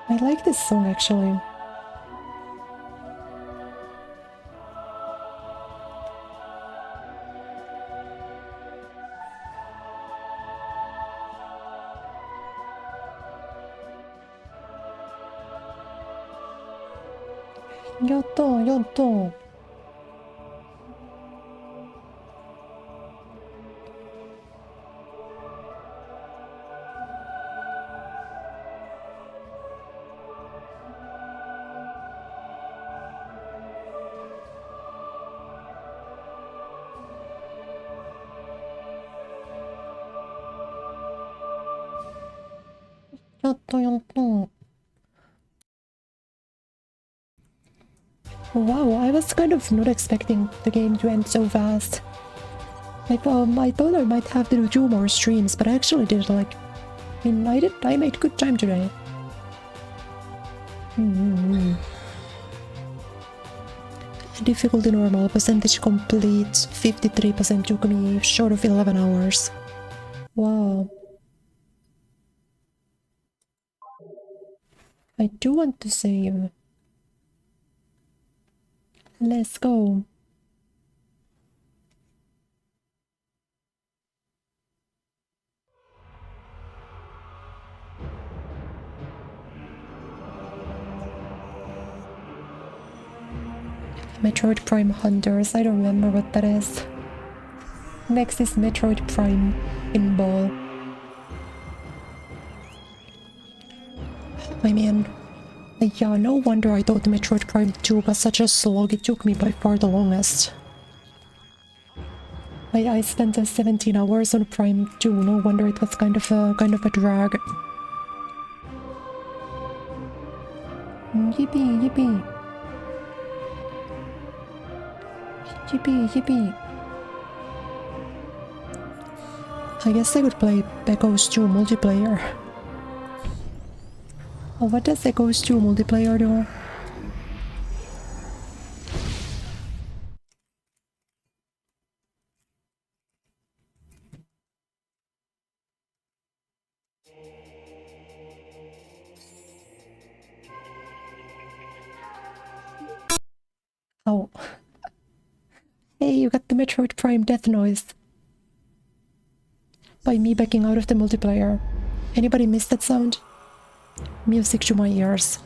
I like this song actually. Yatta, yatta. Wow, I was kind of not expecting the game to end so fast. I thought I might have to do 2 more streams, but I actually did like... I made good time today. Difficulty normal, percentage complete, 53% took me short of 11 hours. Wow. I do want to save. Let's go. Metroid Prime Hunters, I don't remember what that is. Next is Metroid Prime Pinball. I mean, yeah, no wonder I thought Metroid Prime 2 was such a slog. It took me by far the longest. I spent 17 hours on Prime 2. No wonder it was kind of a drag. Yippee, yippee. Yippee, yippee. I guess I could play Echoes 2 multiplayer. Oh, what does Echoes 2 multiplayer do? Oh. Hey, you got the Metroid Prime death noise. By me backing out of the multiplayer. Anybody miss that sound? Music to my ears.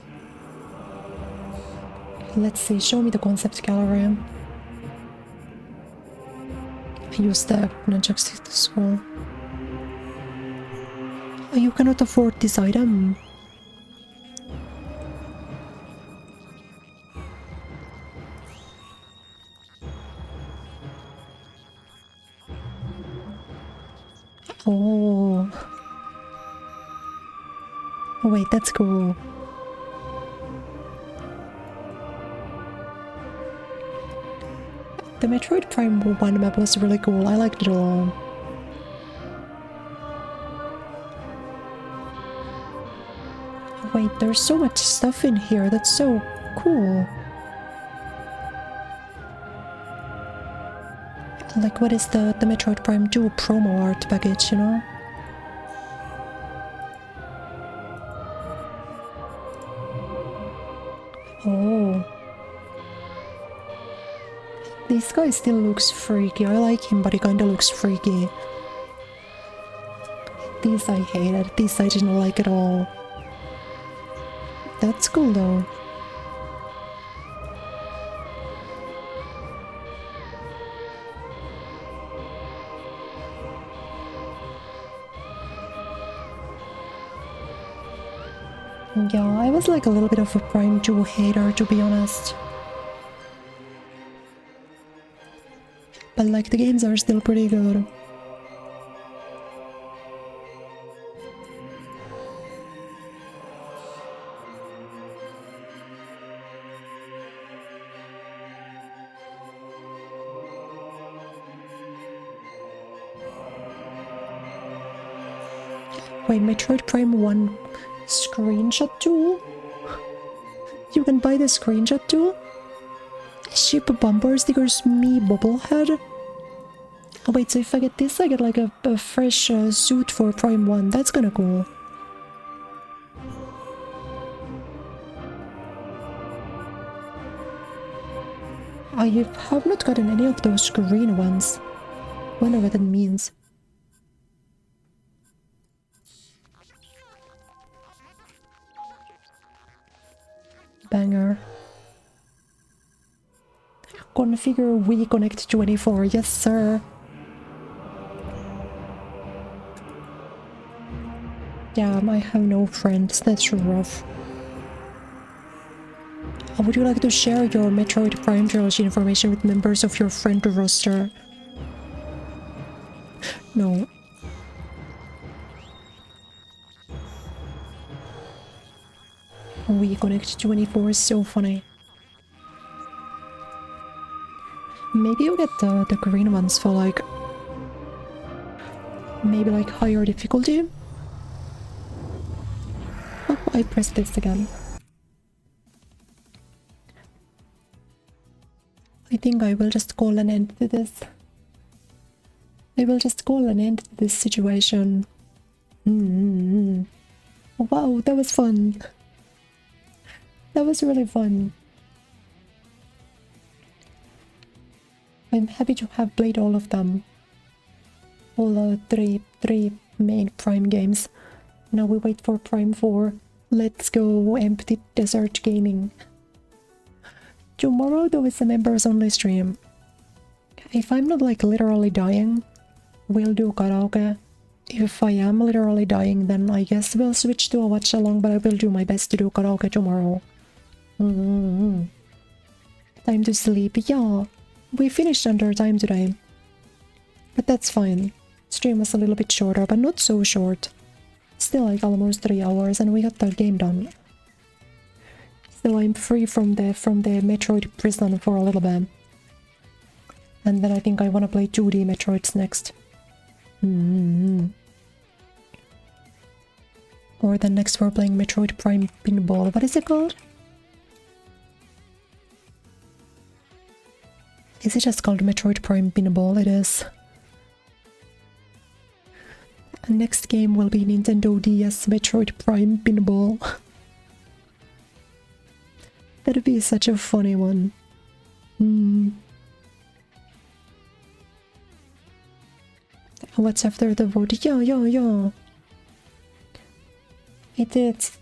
Let's see, show me the concept gallery. Use the nunchucks to scroll. Oh, you cannot afford this item. Oh. Oh wait, that's cool. The Metroid Prime 1 map was really cool. I liked it a lot. Wait, there's so much stuff in here. That's so cool. Like, what is the Metroid Prime 2 promo art package, you know? Oh. This guy still looks freaky. I like him, but he kinda looks freaky. These I hated. These I didn't like at all. That's cool though. Yeah, I was like a little bit of a Prime 2 hater, to be honest. But like the games are still pretty good. Wait, Metroid Prime 1 screenshot tool? You can buy the screenshot tool? Ship bumper stickers me bobblehead? Oh wait, so if I get this I get like a fresh suit for Prime 1. That's kinda cool. I have not gotten any of those green ones. Wonder what that means. Banger. Configure Wii Connect 24. Yes, sir. Damn, I have no friends. That's rough. Would you like to share your Metroid Prime Trilogy information with members of your friend roster? No. Wii Connect 24 is so funny. Maybe you get the green ones for like... maybe like higher difficulty? Oh, I pressed this again. I think I will just call an end to this. I will just call an end to this situation. Wow, that was fun. That was really fun. I'm happy to have played all of them. All the three main Prime games. Now we wait for Prime 4. Let's go, Empty Desert Gaming. Tomorrow though it's a members only stream. If I'm not like literally dying, we'll do karaoke. If I am literally dying, then I guess we'll switch to a watch along, but I will do my best to do karaoke tomorrow. Time to sleep. Yeah, we finished under time today. But that's fine. Stream was a little bit shorter, but not so short. Still like almost 3 hours and we got the game done. So I'm free from the Metroid prison for a little bit. And then I think I want to play 2D Metroids next. Or then next we're playing Metroid Prime Pinball. What is it called? Is it just called Metroid Prime Pinball? It is. And next game will be Nintendo DS Metroid Prime Pinball. That'd be such a funny one. What's after the vote? Yeah.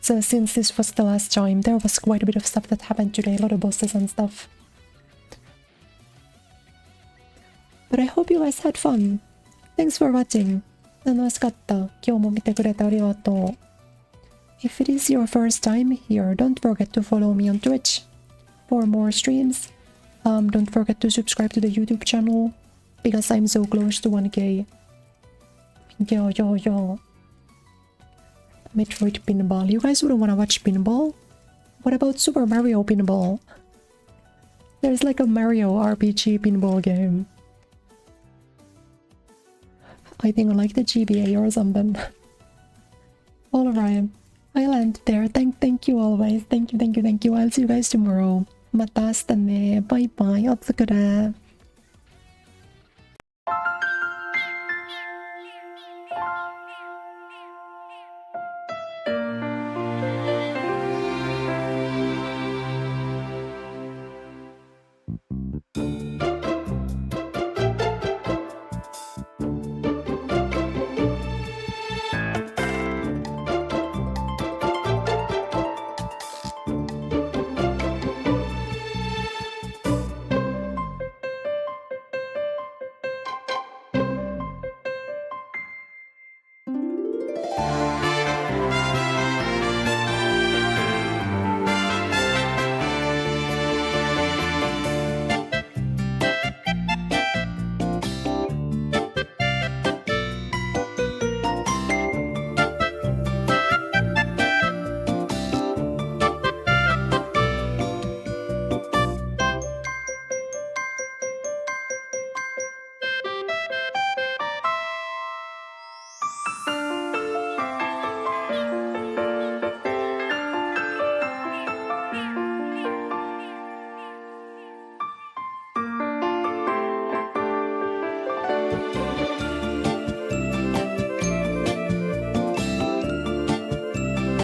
Since this was the last time, there was quite a bit of stuff that happened today, a lot of bosses and stuff. But I hope you guys had fun. Thanks for watching. 楽しかった。今日も見てくれてありがとう。If it is your first time here, don't forget to follow me on Twitch for more streams. Don't forget to subscribe to the YouTube channel because I'm so close to 1K. Yo. Metroid Pinball. You guys wouldn't want to watch Pinball? What about Super Mario Pinball? There's like a Mario RPG pinball game. I think I like the GBA or something. Alright. I'll end there. Thank you always. Thank you. I'll see you guys tomorrow. また明日ね。バイバイ。お疲れ。